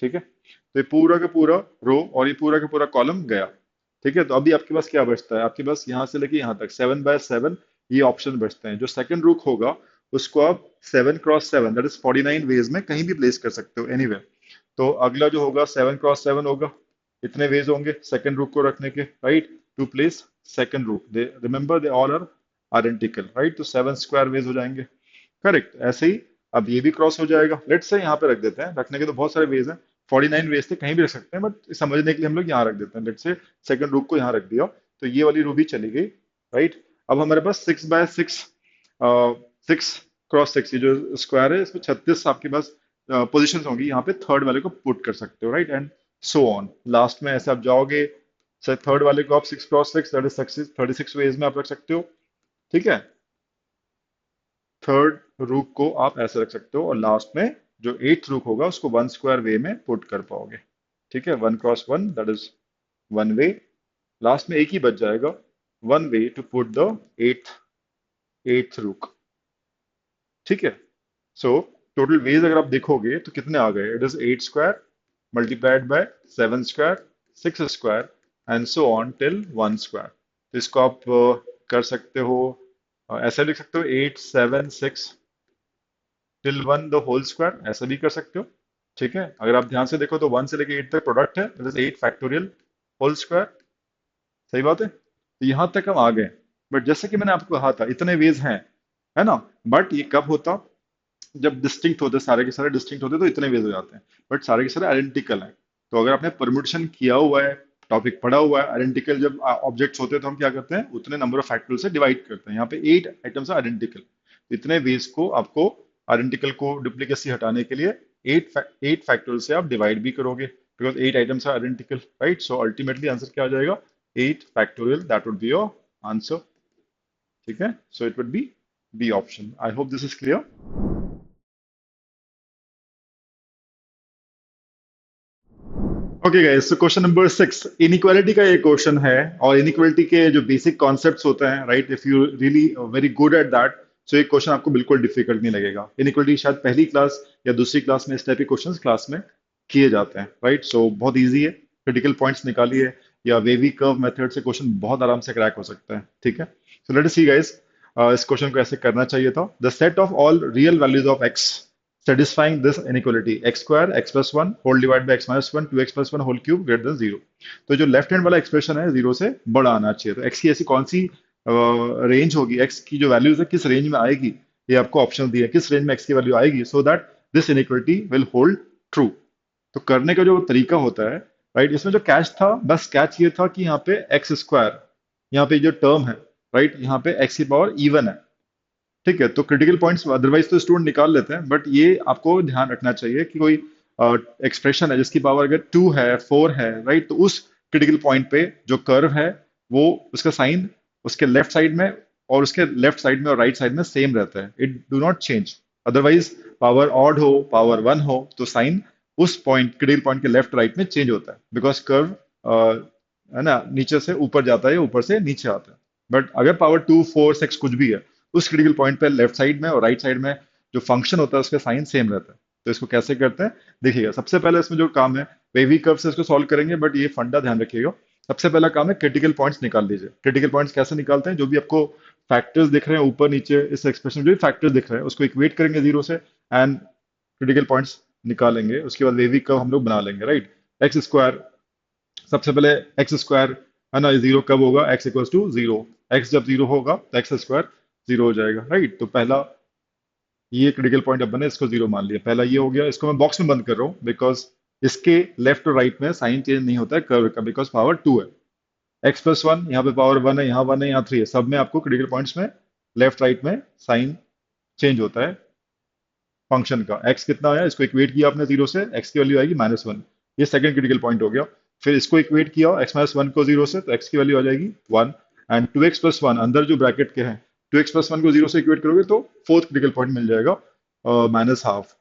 ठीक है। तो ये पूरा का पूरा रो और ये पूरा का पूरा कॉलम गया, ठीक है। तो अभी आपके पास क्या बचता है, आपके पास यहाँ से लेके यहाँ तक 7 बाय 7 ये ऑप्शन बचते हैं। जो सेकंड रुक होगा उसको आप 7 क्रॉस 7, दैट इज 49 वेज में कहीं भी प्लेस कर सकते हो, एनीवे। तो अगला जो होगा 7 क्रॉस 7 होगा, इतने वेज होंगे सेकंड रुक को रखने के, right, to place second rook, they remember they all are identical, right. तो 7 स्क्वायर वेज हो जाएंगे, करेक्ट। ऐसे ही अब ये भी क्रॉस हो जाएगा, लेट्स से यहाँ पे रख देते हैं, रखने के तो बहुत सारे वेज हैं, 49 वेज थे, कहीं भी रख सकते हैं, बट समझने के लिए हम लोग यहाँ रख देते हैं, लेट्स से सेकंड रूप को यहाँ रख दिया, तो ये वाली रो भी चली गई, राइट। अब हमारे पास 6 बाय 6, 6 क्रॉस 6, ये जो स्क्वायर है इसमें 36 आपके पास पोजिशन होंगी, यहाँ पे थर्ड वाले को पुट कर सकते हो, right, and so on, last में ऐसे आप जाओगे, थर्ड वाले को आप 6 क्रॉस 6, दैट इज 36 वेज में आप रख सकते हो, ठीक है। थर्ड रूक को आप ऐसे रख सकते हो, और लास्ट में जो एट्थ रूक होगा उसको 1 स्क्वायर वे में पुट कर पाओगे, ठीक है। 1 cross 1, that is 1 way, last में एक ही बच जाएगा, 1 way to put the eighth eighth rook, ठीक है। सो टोटल वेज अगर आप देखोगे तो कितने आ गए, it is 8 square multiplied by 7 square, 6 square, and so on till 1 square. तो इसको आप कर सकते हो, ऐसे लिख सकते हो 8 7 6 टिल 1 द होल स्क्वायर, ऐसा भी कर सकते हो, ठीक है। अगर आप ध्यान से देखो तो 1 से लेके 8 तक प्रोडक्ट है, that is 8 factorial whole square, सही बात है। तो यहां तक हम आ गए, बट जैसे कि मैंने आपको कहा था इतने वेज हैं, है ना। बट ये कब होता, जब डिस्टिंक्ट होते, सारे के सारे डिस्टिंक्ट होते तो इतने वेज हो जाते हैं, बट सारे के सारे आइडेंटिकल हैं। तो अगर आपने परम्यूटेशन किया हुआ है, टॉपिक पढ़ा हुआ है, आइडेंटिकल जब ऑब्जेक्ट्स होते हैं तो हम क्या करते हैं, उतने नंबर ऑफ फैक्टोरियल से डिवाइड करते हैं, यहाँ पे 8 आइटम्स है आइडेंटिकल, इतने वेज को आपको आइडेंटिकल को डुप्लीकेसी हटाने के लिए 8 फैक्टोरियल से आप डिवाइड भी करोगे, बिकॉज 8 आइटम्स है identical, right. So ultimately answer क्या आ जाएगा, 8 factorial, that would be your answer, ठीक है। So it would be B option. I hope this is clear. Okay guys, so question number 6, inequality का ये क्वेश्चन है, और इनइक्वालिटी के जो बेसिक कॉन्सेप्ट्स होते हैं, right, if you really very good at that, so ये क्वेश्चन आपको बिल्कुल डिफिकल्ट नहीं लगेगा। इनइक्वालिटी शायद पहली क्लास या दूसरी क्लास में इस टाइप के क्वेश्चंस क्लास में किए जाते हैं, राइट। सो बहुत इजी है, क्रिटिकल पॉइंट्स निकालिए, या वेवी कर्व मेथड से क्वेश्चन बहुत आराम से क्रैक हो सकता है, ठीक है। सो लेट अस सी गाइस, इस क्वेश्चन को ऐसे करना चाहिए था, the set of all real values of x satisfying this inequality, x square x plus 1 whole divided by x minus 1 2x plus 1 whole cube greater than 0। तो जो left hand वाला expression है जीरो से बड़ा आना चाहिए, तो x की ऐसी कौन सी रेंज होगी, x की जो वैल्यूज है किस रेंज में आएगी, ये आपको ऑप्शन दिया है, किस रेंज में x की वैल्यू आएगी, so that this inequality will hold true. तो करने का जो तरीका होता है, राइट, इसमें जो कैच था, बस कैच ये था कि यहाँ पे एक्स स्क्वायर, यहाँ पे जो टर्म है, राइट, यहाँ पे एक्स की पावर इवन है, ठीक है। तो क्रिटिकल पॉइंट्स अदरवाइज तो स्टूडेंट निकाल लेते हैं, बट ये आपको ध्यान रखना चाहिए कि कोई एक्सप्रेशन है जिसकी पावर अगर 2 है 4 है, राइट, तो उस क्रिटिकल पॉइंट पे जो कर्व है वो उसका साइन उसके लेफ्ट साइड में और उसके लेफ्ट साइड में और राइट साइड में सेम रहता है, it do not change. Otherwise power odd हो पावर 1 हो तो साइन उस पॉइंट क्रिटिकल पॉइंट के लेफ्ट राइट में चेंज होता है, बिकॉज कर्व है ना, नीचे से ऊपर जाता है, ऊपर से नीचे आता है। बट अगर पावर 2 4 6 कुछ भी है, उस क्रिटिकल पॉइंट पे लेफ्ट साइड में और राइट साइड में जो फंक्शन होता है उसका साइन सेम रहता है। तो इसको कैसे करते हैं देखिएगा, सबसे पहले इसमें जो काम है वेवी कर्व से इसको सॉल्व करेंगे, बट ये फंडा ध्यान रखिएगा। सबसे पहला काम है क्रिटिकल पॉइंट्स निकाल लीजिए। क्रिटिकल पॉइंट्स कैसे निकालते हैं, जो भी आपको फैक्टर्स दिख रहे हैं ऊपर नीचे इस एक्सप्रेशन में जो भी फैक्टर्स दिख रहे हैं उसको इक्वेट करेंगे जीरो से, एंड क्रिटिकल पॉइंट्स निकालेंगे, उसके बाद वेवी कर्व हम लोग बना लेंगे, राइट। एक्स स्क्वायर, सबसे पहले एक्स स्क्वायर, है ना, जीरो कब होगा, X equals to zero, X जब जीरो होगा तो एक्स स्क्वायर जीरो हो जाएगा, राइट। तो पहला ये क्रिटिकल पॉइंट अब बने, इसको जीरो मान लिया, पहला ये हो गया, इसको मैं बॉक्स में बंद कर रहा हूँ बिकॉज इसके लेफ्ट और राइट में साइन चेंज नहीं होता है कर्व का, बिकॉज पावर 2 है। एक्स प्लस वन, यहाँ पे पावर 1 है, यहाँ 1 है, यहाँ 3 है, सब में आपको क्रिटिकल पॉइंट्स में लेफ्ट राइट में साइन चेंज होता है फंक्शन का। एक्स कितना आया, इसको इक्वेट किया आपने जीरो से, एक्स की वैल्यू आएगी -1। ये सेकंड क्रिटिकल पॉइंट हो गया। फिर इसको इक्वेट किया x-1 को जीरो से, तो एक्स की वैल्यू आ जाएगी 1। एंड 2x+1 अंदर जो ब्रैकेट के हैं, 2x+1 को जीरो से इक्वेट करोगे तो फोर्थ क्रिटिकल पॉइंट मिल जाएगा -12।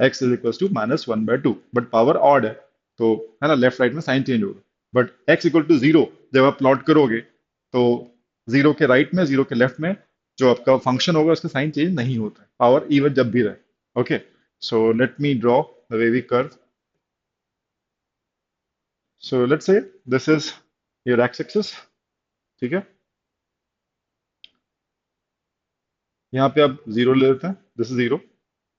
X is equal to -1/2, but power odd है तो है ना, लेफ्ट राइट में साइन चेंज होगा। But X equal to zero जब आप प्लॉट करोगे तो जीरो के राइट में, जीरो के लेफ्ट में जो आपका फंक्शन होगा उसका साइन चेंज नहीं होता है, पावर इवन जब भी रहे। Okay, so let me draw the wavy curve. So let's say this is your x-axis, ठीक है। यहाँ पे आप जीरो ले लेते हैं, दिस इज जीरो।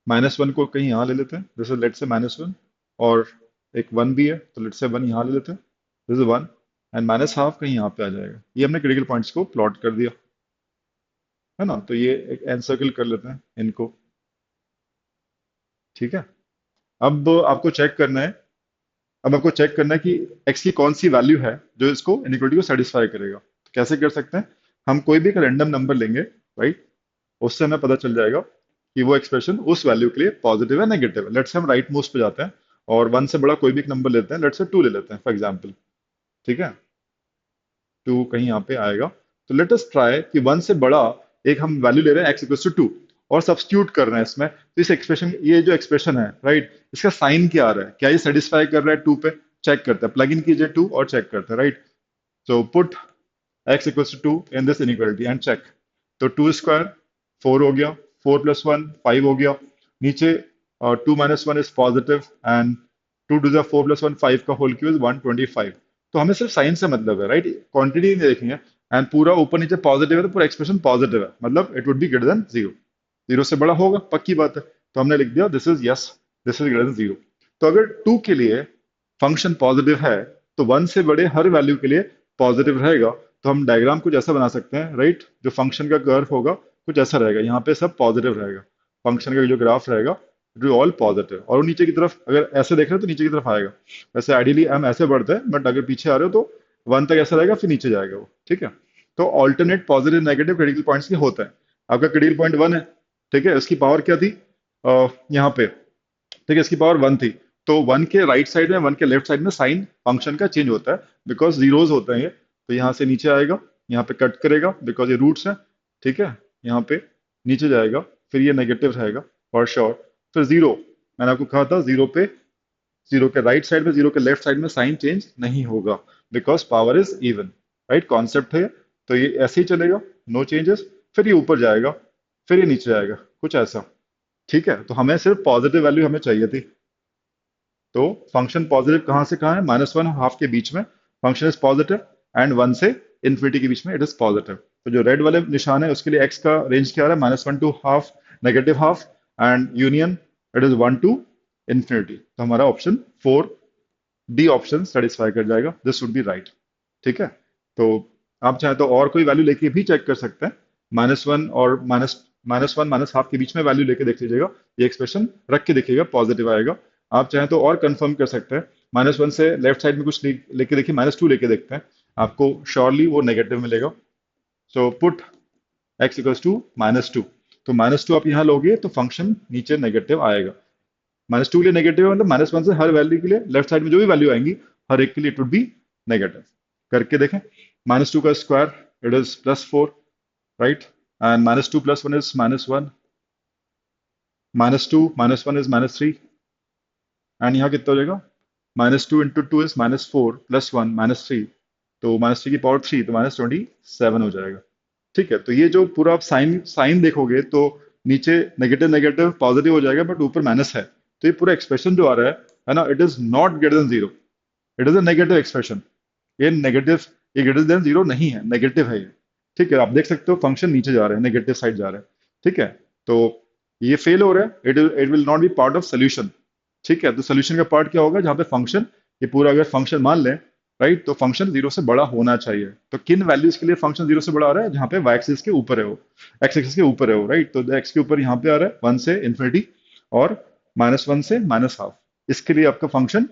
-1 को कहीं यहाँ ले लेते हैं, दिस इज लेट से -1। और एक 1 भी है तो लेट से 1 यहाँ ले लेते हैं, दिस इज 1। एंड -12 कहीं यहाँ पे आ जाएगा। ये हमने क्रिटिकल पॉइंट्स को प्लॉट कर दिया, है ना। तो ये एक एनसर्कल कर लेते हैं इनको, ठीक है। अब आपको चेक करना है, अब आपको चेक करना है कि x की कौन सी वैल्यू है जो इसको इनइक्वालिटी को सेटिस्फाई करेगा। तो कैसे कर सकते हैं, हम कोई भी एक रैंडम नंबर लेंगे, राइट। उससे हमें पता चल जाएगा कि वो एक्सप्रेशन उस वैल्यू के लिए पॉजिटिव है नेगेटिव है। लेट्स से हम राइट मोस्ट पे जाते हैं और 1 से बड़ा कोई भी एक नंबर लेते हैं, लेट्स से 2 ले लेते हैं फॉर एग्जाम्पल, ठीक है। 2 कहीं यहाँ पे आएगा। तो लेट अस ट्राई कि 1 से बड़ा एक हम वैल्यू ले रहे हैं x=2 और सब्स्टिट्यूट कर रहे हैं इसमें। तो इस एक्सप्रेशन, ये जो एक्सप्रेशन है, राइट, इसका साइन क्या आ रहा है, क्या ये सेटिस्फाई कर रहा है 2 पे। चेक करते हैं, प्लग इन कीजिए 2 और चेक करते हैं, right. So put x=2 in this inequality and check. तो 2 स्क्वायर 4 हो गया, 4 + 1 5 हो गया। नीचे 2 - 1 is positive and 2 to the 4 + 1 5 का होल क्यूब इज 125। तो हमें सिर्फ साइन से मतलब है, राइट, क्वांटिटी नहीं देखनी है। एंड पूरा ऊपर नीचे पॉजिटिव है तो पूरा एक्सप्रेशन पॉजिटिव है, मतलब it would B greater than zero. Zero से बड़ा होगा, पक्की बात है। तो हमने लिख दिया this is yes, this is greater than zero. तो अगर 2 के लिए फंक्शन पॉजिटिव है तो 1 से बड़े हर वैल्यू के लिए पॉजिटिव रहेगा। तो हम डायग्राम कुछ ऐसा बना सकते हैं, राइट। जो फंक्शन का कर्व होगा कुछ ऐसा रहेगा, यहाँ पे सब पॉजिटिव रहेगा, फंक्शन का जो ग्राफ रहेगा इट विल ऑल पॉजिटिव। और वो नीचे की तरफ अगर ऐसे देख रहे हो तो नीचे की तरफ आएगा। वैसे आइडियली हम ऐसे बढ़ते हैं, बट अगर पीछे आ रहे हो तो 1 तक ऐसा रहेगा, फिर नीचे जाएगा वो, ठीक है। तो alternate positive negative critical points की होता है। आपका क्रिटिकल पॉइंट 1 है, ठीक है, उसकी पावर क्या थी यहाँ पे, ठीक है, इसकी पावर 1 थी। तो 1 के राइट साइड में, 1 के लेफ्ट साइड में साइन फंक्शन का चेंज होता है, बिकॉज जीरोज होते हैं ये। तो यहाँ से नीचे आएगा, यहाँ पे कट करेगा बिकॉज ये रूट्स है, ठीक है। यहाँ पे नीचे जाएगा, फिर ये नेगेटिव रहेगा फॉर श्योर। फिर जीरो, मैंने आपको कहा था जीरो पे, जीरो के राइट साइड में, जीरो के लेफ्ट साइड में साइन चेंज नहीं होगा, because power is even, right, concept है। तो ये ऐसे ही चलेगा, नो चेंजेस। फिर ये ऊपर जाएगा, फिर ये नीचे जाएगा, कुछ ऐसा, ठीक है। तो हमें सिर्फ पॉजिटिव वैल्यू हमें चाहिए थी। तो फंक्शन पॉजिटिव कहाँ से कहाँ है, -1 हाफ के बीच में फंक्शन इज पॉजिटिव, एंड 1 से इन्फिनिटी के बीच में इट इज पॉजिटिव। तो जो रेड वाले निशान है उसके लिए x का रेंज क्या आ रहा है, -1 to half, negative half, and union it is 1 to infinity. तो हमारा ऑप्शन 4 डी ऑप्शन सेटिस्फाई कर जाएगा, दिस वुड बी राइट, ठीक है। तो आप चाहे तो और कोई वैल्यू लेके भी चेक कर सकते हैं, -1 और -1 -हाफ के बीच में वैल्यू लेके देख लीजिएगा, ये एक्सप्रेशन रख के देखिएगा पॉजिटिव आएगा। आप चाहें तो और कंफर्म कर सकते हैं, -1 से लेफ्ट साइड में कुछ लेके देखिए, -2 लेके देखते हैं, आपको श्योरली वो नेगेटिव मिलेगा। So put x=-2। तो -2 आप यहाँ लोगे तो फंक्शन नीचे नेगेटिव आएगा। -2 के लिए नेगेटिव है, मतलब -1 से हर वैल्यू के लिए लेफ्ट साइड में जो भी वैल्यू आएंगी हर एक के लिए इट वुड बी नेगेटिव। करके देखें, -2 का square it is +4, right, and -2 + 1 is -1, -2 -1 is -3, and यहाँ कितना हो जाएगा, -2 × 2 इज -4 + 1 -3, तो -3 की पावर 3, तो -27 हो जाएगा, ठीक है। तो ये जो पूरा आप साइन साइन देखोगे तो नीचे नेगेटिव नेगेटिव पॉजिटिव हो जाएगा, बट ऊपर माइनस है। तो ये पूरा एक्सप्रेशन जो आ रहा है ना, it is not greater than zero, it is a negative expression. ये नेगेटिव, ये ग्रेटर देन जीरो नहीं है, नेगेटिव है ये, ठीक है। आप देख सकते हो फंक्शन नीचे जा रहा है, नेगेटिव साइड जा रहा है, ठीक है। तो ये फेल हो रहा है, it will not be part of solution, ठीक है। तो सोल्यूशन का पार्ट क्या होगा, जहाँ पे फंक्शन, ये पूरा अगर फंक्शन मान लें, राइट, तो फंक्शन जीरो से बड़ा होना चाहिए। तो किन वैल्यूज के लिए फंक्शन जीरो से बड़ा आ रहा है, जहाँ पे y एक्सिस के ऊपर है वो, x एक्सिस के ऊपर है वो, राइट। तो x के ऊपर यहाँ पे आ रहा है 1 से इन्फिनिटी और -1 से -हाफ, इसके लिए आपका फंक्शन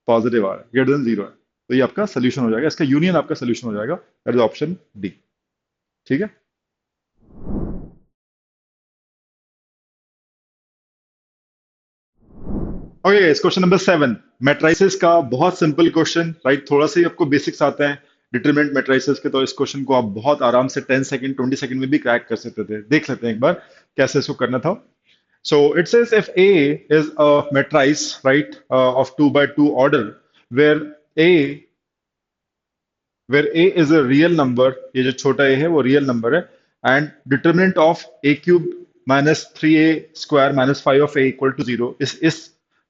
पॉजिटिव आ रहा है, ग्रेटर देन जीरो है, तो ये आपका सोल्यूशन हो जाएगा, इसका यूनियन आपका सोल्यूशन हो जाएगा, दैट इज ऑप्शन डी। ठीक है। ओके, इस क्वेश्चन नंबर 7, मैट्रिसेस का बहुत सिंपल क्वेश्चन, राइट, थोड़ा सा ही आपको बेसिक्स आते हैं डिटरमिनेंट मैट्रिसेस के, तो इस क्वेश्चन को आप बहुत आराम से 10 सेकंड 20 सेकंड में भी क्रैक कर सकते थे। देख लेते हैं एक बार कैसे इसको करना था। So it says if A is a matrice, right, of 2 by 2 order, where A where A is a real number, ये जो छोटा a है वो real number है, and determinant of a cube minus 3a square minus 5 of a equal to 0, इस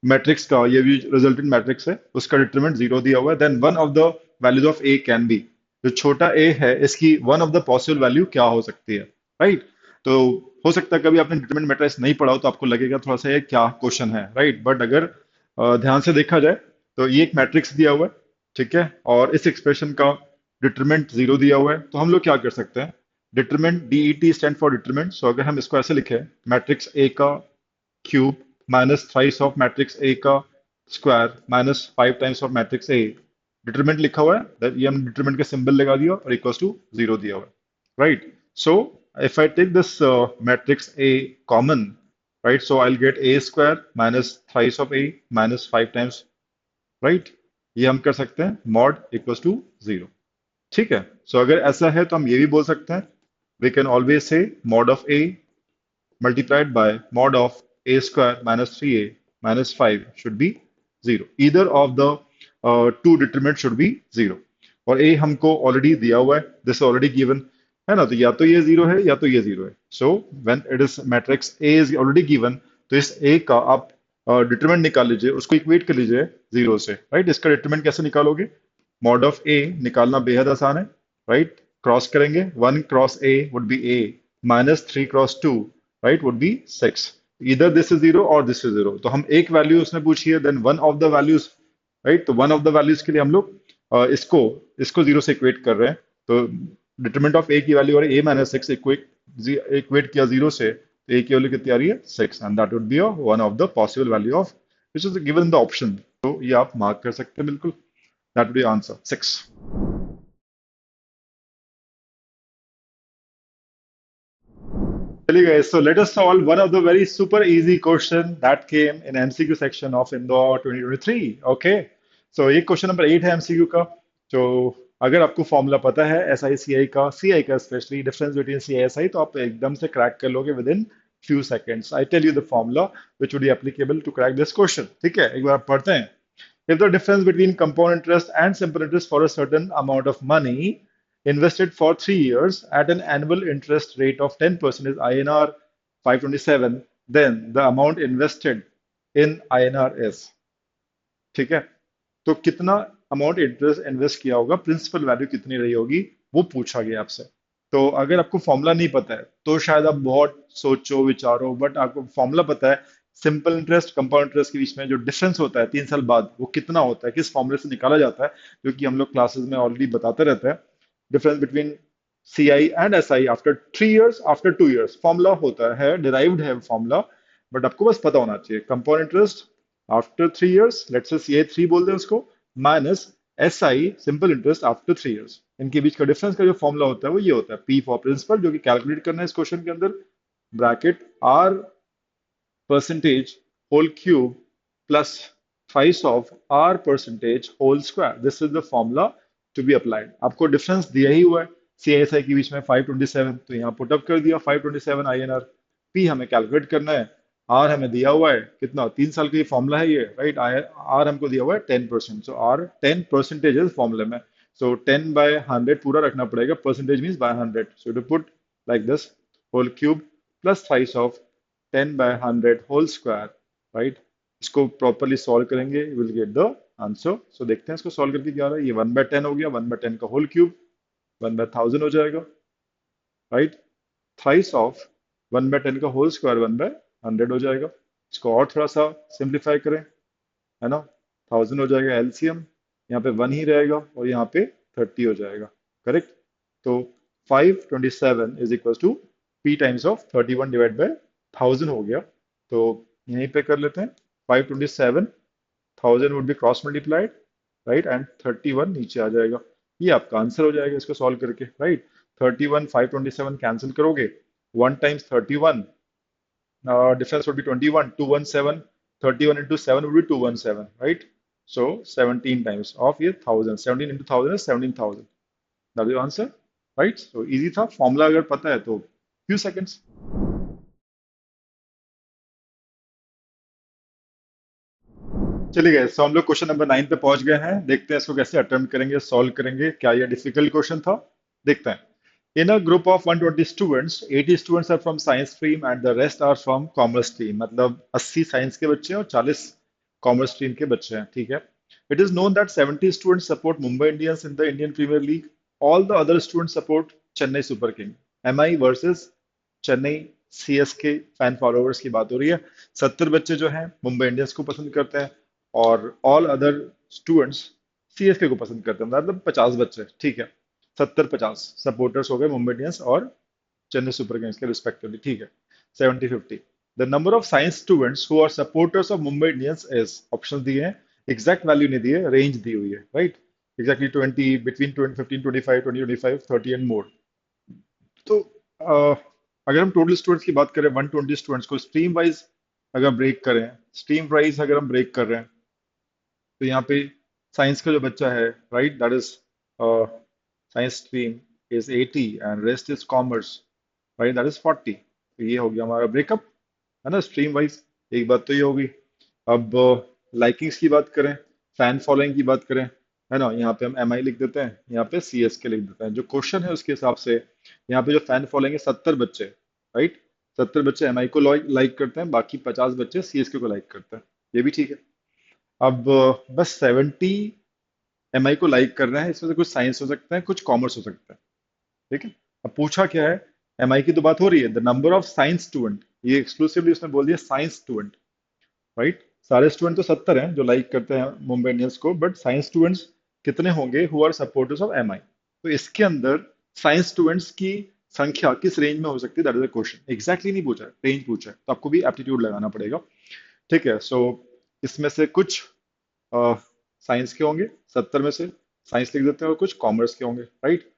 matrix का, ये भी रिजल्टेंट मैट्रिक्स है, उसका डिटरमिनेंट जीरो दिया हुआ है, then one of the values of a can be, जो छोटा a है इसकी one of the possible value क्या हो सकती है, राइट। तो हो सकता है कभी आपने डिटरमिनेंट मैट्रिक्स नहीं पढ़ा हो तो आपको लगेगा थोड़ा सा ये क्या क्वेश्चन है, राइट, बट अगर ध्यान से देखा जाए तो ये एक मैट्रिक्स दिया हुआ है, ठीक है, और इस एक्सप्रेशन का डिटरमिनेंट जीरो दिया हुआ है, तो हम लोग क्या कर सकते हैं, determinant DET stand for determinant, so अगर हम इसको ऐसे लिखें, मैट्रिक्स ए का cube minus thrice of matrix A का square minus 5 times of matrix A, determinant लिखा हुआ है, ये हम डिटरमिनेंट का सिंबल लगा दिया और इक्वल्स टू जीरो दिया हुआ है, right. So if I take this matrix A common, right, so I'll get a square minus thrice of a minus 5 times, right, ये हम कर सकते हैं mod इक्वल्स टू जीरो, ठीक है। सो अगर ऐसा है तो हम ये भी बोल सकते हैं, we can always say mod of a multiplied by mod of a square minus 3a minus 5 should be 0. Either of the two determinants should be 0. और a हमको ऑलरेडी दिया हुआ है, दिस ऑलरेडी गिवन है ना, तो या तो ये जीरो है या तो ये जीरो है। So when it is matrix a is already given, तो इस a का आप डिटरमिनेंट निकाल लीजिए, उसको इक्वेट कर लीजिए जीरो से, राइट। इसका डिटरमिनेंट कैसे निकालोगे, मॉड ऑफ a निकालना बेहद आसान है, राइट, क्रॉस करेंगे, 1 cross a would be a minus 3 cross 2, right, would be 6, इधर दिस इज जीरो और दिस इज जीरो, तो हम एक वैल्यू उसने पूछी है, then one of the values, right, तो वन ऑफ द वैल्यूज के लिए हम लोग इसको इसको जीरो से इक्वेट कर रहे हैं, तो डिटरमिनेंट ऑफ ए की वैल्यू और ए माइनस सिक्स इक्वेट किया जीरो से, तो ए की वैल्यू कितनी आ रही है 6, and that would B one of the possible value of which is given in the option, तो ये आप मार्क कर सकते हैं बिल्कुल, दैट वुड बी आंसर 6। चलिए guys, so let us solve one of the very super easy question that came in MCQ section of Indore 2023. Okay, so ये question number 8 है MCQ का। तो अगर आपको फॉर्मूला पता है SI का specially difference between CI SI, तो आप एकदम से क्रैक कर लोगे within few seconds. I tell you the formula which would be applicable to crack this question, ठीक है, एक बार आप पढ़ते हैं। If the difference between compound interest and simple interest for a certain amount of money invested for 3 years at an annual interest rate of 10% is INR 527, then the amount invested in INR is, ठीक है। तो कितना amount interest invest किया होगा, principal value कितनी रही होगी, वो पूछा गया आपसे। तो अगर आपको फॉर्मूला नहीं पता है तो शायद आप बहुत सोचो विचारो, बट आपको फॉर्मूला पता है, सिंपल इंटरेस्ट कंपाउंड इंटरेस्ट के बीच में जो डिफरेंस होता है 3 साल बाद, वो कितना होता है, किस फॉर्मूले से निकाला जाता है, जो कि हम लोग क्लासेस में ऑलरेडी बताते रहते हैं। Difference between CI and SI after 3 years, after 2 years, formula होता है, डिराइव्ड है फॉर्मूला, बट आपको बस पता होना चाहिए। Compound interest after 3 years, let's say CI3 बोल दें उसको, minus SI simple interest after 3 years, इनके बीच का डिफरेंस का जो फॉर्मूला होता है वो ये होता है, P फॉर प्रिंसिपल, जो कि कैलकुलेट करना है इस क्वेश्चन के अंदर, bracket R percentage whole cube plus twice of R percentage whole square. This is the formula to be applied. आपको डिफरेंस दिया ही हुआ है CSI के बीच में 527, तो यहाँ पुट अप कर दिया 527 INR। P हमें कैलकुलेट करना है, R हमें दिया हुआ है कितना, 3 साल का ये फॉर्मूला है ये, राइट, R हमको दिया हुआ है 10%, सो R 10% है फॉर्मूले में, सो 10/100 पूरा रखना पड़ेगा, percentage means by 100, so to put like this, whole cube plus thrice of 10/100 whole square, right. इसको प्रॉपरली सॉल्व करेंगे, will get the answer. So देखते हैं इसको सॉल्व करके क्या आ रहा है, ये 1/10 हो गया, 1/10 का होल क्यूब 1/1000 हो जाएगा, राइट, थ्राइस ऑफ 1/10 का होल स्क्वायर 1/100 हो जाएगा। इसको और थोड़ा सा सिंप्लीफाई करें, है ना, 1000 हो जाएगा एलसीएम, यहाँ पे 1 ही रहेगा और यहाँ पे 30 हो जाएगा, करेक्ट। तो 527 is equal to P times of 31 divide by 1000 हो गया, तो यहीं पे कर लेते हैं 527 1000 would be cross multiplied, right, and 31 नीचे आ जाएगा। ये आपका आंसर हो जाएगा इसको सॉल्व करके, राइट। 31 527 कैंसिल करोगे, 1 times 31, difference would be 21, 217, 31 into 7 would be 217, right? So 17 times of ये 1000, 17 into 1000 is 17,000. That's the answer, right? So easy था, फॉर्मूला अगर पता है तो few seconds। चलिए गए, सो हम लोग क्वेश्चन नंबर 9 पे पहुंच गए हैं। देखते हैं इसको कैसे अटेम्प्ट करेंगे, सॉल्व करेंगे। क्या ये डिफिकल्ट क्वेश्चन था? देखते हैं। In a group of 120 students, 80 students are from science stream and the rest are from commerce stream. मतलब 80 साइंस के बच्चे हैं और 40 कॉमर्स स्ट्रीम के बच्चे हैं, ठीक है। It is known that 70 students support Mumbai Indians in the Indian Premier League, all the other students support Chennai Super King. MI versus Chennai CSK fan followers की बात हो रही है। 70 बच्चे जो हैं मुंबई इंडियंस को पसंद करते हैं और ऑल अदर स्टूडेंट्स सीएसके को पसंद करते हैं। मतलब 50 बच्चे, ठीक है। 70-50 सपोर्टर्स हो गए मुंबई इंडियंस और चेन्नई सुपर किंग्स के रिस्पेक्टिवली, ठीक है। 70-50। The number of science students who are supporters of Mumbai Indians is, option दिए हैं, एग्जैक्ट वैल्यू नहीं दिए, रेंज दी हुई है, right. Exactly 20, between 20, 15, 25, 20, 25, 30 and more. तो अगर हम टोटल स्टूडेंट्स की बात करें, 120 स्टूडेंट्स को स्ट्रीम वाइज अगर ब्रेक करें, स्ट्रीम वाइज अगर हम ब्रेक कर रहे हैं, तो यहाँ पे साइंस का जो बच्चा है, right, that is science stream is 80 and rest is commerce, right, that is 40। तो ये हो गया हमारा ब्रेकअप, है ना, स्ट्रीम वाइज। एक बात तो ये होगी। अब लाइकिंग्स की बात करें, फैन फॉलोइंग की बात करें, है ना, यहाँ पे हम एम आई लिख देते हैं, यहाँ पे सी एस के लिख देते हैं। जो क्वेश्चन है उसके हिसाब से यहाँ पे जो फैन फॉलोइंग है 70 बच्चे, राइट। 70 बच्चे एम आई को लाइक करते हैं, बाकी 50 बच्चे सी एस के को लाइक करते हैं। ये भी ठीक है। अब बस 70 एम आई को लाइक कर रहे हैं, इसमें से कुछ साइंस हो सकता है, कुछ कॉमर्स हो सकता है, ठीक है। अब पूछा क्या है, एम आई की तो बात हो रही है, the number of science student, ये एक्सक्लूसिवली उसने बोल दिया साइंस स्टूडेंट, राइट। सारे स्टूडेंट तो 70 हैं जो लाइक करते हैं मुंबई इंडियंस को, बट साइंस स्टूडेंट्स कितने होंगे who are supporters of M I? तो इसके अंदर साइंस स्टूडेंट्स की संख्या किस रेंज में हो सकती है, that is the question. Exactly नहीं पूछा है, रेंज पूछा है, तो आपको भी एप्टीट्यूड लगाना पड़ेगा, ठीक है। सो इसमें से कुछ साइंस के होंगे, 70 में से साइंस लिख देते हैं, और कुछ कॉमर्स के होंगे, राइट।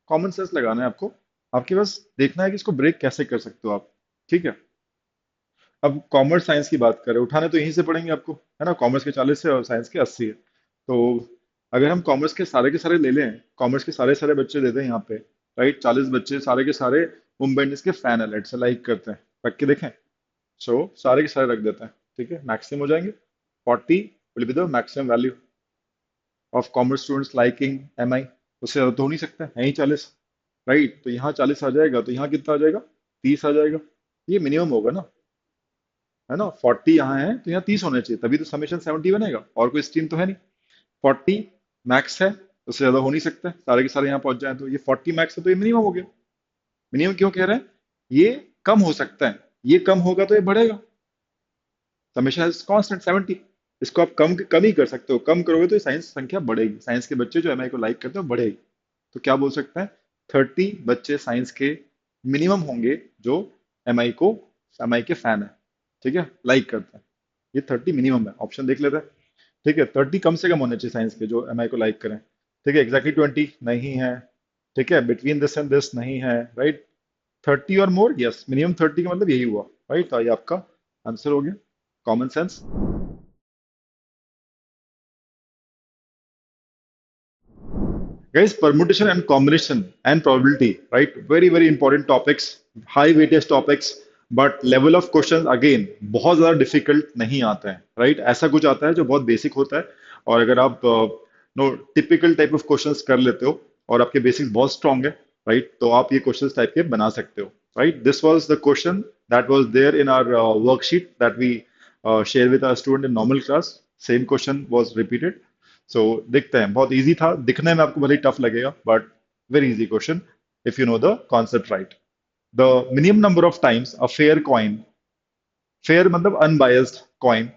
कॉमन सेंस लगाना है आपको, आपके पास देखना है कि इसको ब्रेक कैसे कर सकते हो आप, ठीक है। अब कॉमर्स साइंस की बात करें, उठाने तो यहीं से पड़ेंगे आपको, है ना। कॉमर्स के 40 है और साइंस के 80 है। तो अगर हम कॉमर्स के सारे ले लें, कॉमर्स के सारे बच्चे दे दें यहाँ पे, राइट, 40 बच्चे सारे के सारे मुंबई इंडियंस के फैन है, लेट से लाइक करते हैं, रख के देखें। सो सारे के सारे रख देते हैं, ठीक है, मैक्सिमम हो जाएंगे। 40 will be the maximum value of commerce students liking M I. उससे ज्यादा तो हो नहीं सकता है ही 40, राइट। तो यहाँ 40 आ जाएगा, तो यहाँ कितना आ जाएगा, 30 आ जाएगा। ये मिनिमम होगा ना, है ना। 40 यहाँ है तो यहाँ 30 होना चाहिए, तभी तो समेशन 70 बनेगा, और कोई स्ट्रीम तो है नहीं। 40 मैक्स है, उससे ज्यादा हो नहीं सकता है, सारे के सारे यहाँ पहुंच जाए। तो ये 40 मैक्स है, तो ये मिनिमम हो गया। मिनिमम क्यों कह रहे हैं, ये कम हो सकता है, ये कम होगा तो ये बढ़ेगा। Summation is constant 70। इसको आप कम ही कर सकते हो, कम करोगे तो ये साइंस संख्या बढ़ेगी, साइंस के बच्चे जो एमआई को लाइक करते हैं वो बढ़ेगी। तो क्या बोल सकते हैं, 30 बच्चे साइंस के मिनिमम होंगे जो एमआई के फैन है, ठीक है, लाइक करते हैं। ये 30 मिनिमम है, ऑप्शन देख लेते हैं, ठीक है। 30 कम से कम होने चाहिए साइंस के जो एमआई को लाइक करें, ठीक है। एग्जैक्टली 20 नहीं है, ठीक है। बिटवीन दिस एंड दिस नहीं है, राइट। 30 और मोर, यस, मिनिमम 30 का मतलब यही हुआ, राइट। तो ये आपका आंसर हो गया, common sense. Guys, permutation and combination and probability, right? Very, very important topics, high weightage topics, but level of questions again बहुत ज़्यादा difficult नहीं आते हैं, right? ऐसा कुछ आता है जो बहुत basic होता है, और अगर आप no typical type of questions कर लेते हो और आपके basics बहुत strong है, right? तो आप ये questions type के बना सकते हो, right? This was the question that was there in our worksheet that we share with our student in normal class. Same question was repeated. सो देखते हैं, बहुत इजी था, दिखने में आपको भले टफ लगेगा, but very easy question if you know the concept right. The minimum number of times a fair coin, fair मतलब unbiased coin,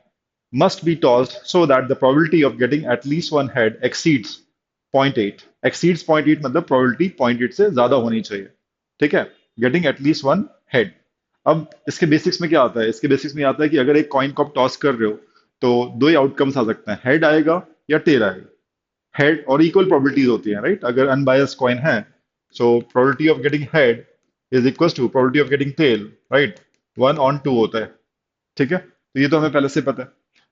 must be tossed so that the probability of getting at least one head exceeds 0.8। exceeds 0.8 मतलब probability 0.8 से ज्यादा होनी चाहिए, ठीक है। getting at least one head। अब इसके बेसिक्स में क्या आता है, इसके बेसिक्स में आता है कि अगर एक कॉइन को आप टॉस कर रहे हो, तो दो ही आउटकम्स आ सकते हैं, हेड आएगा या टेल आएगा। हेड और इक्वल प्रोबेबिलिटीज होती हैं, राइट? अगर अनबायस्ड कॉइन है, so probability of getting head is equal to probability of getting tail, right? 1/2 होता है, ठीक है? तो ये तो हमें पहले से पता है।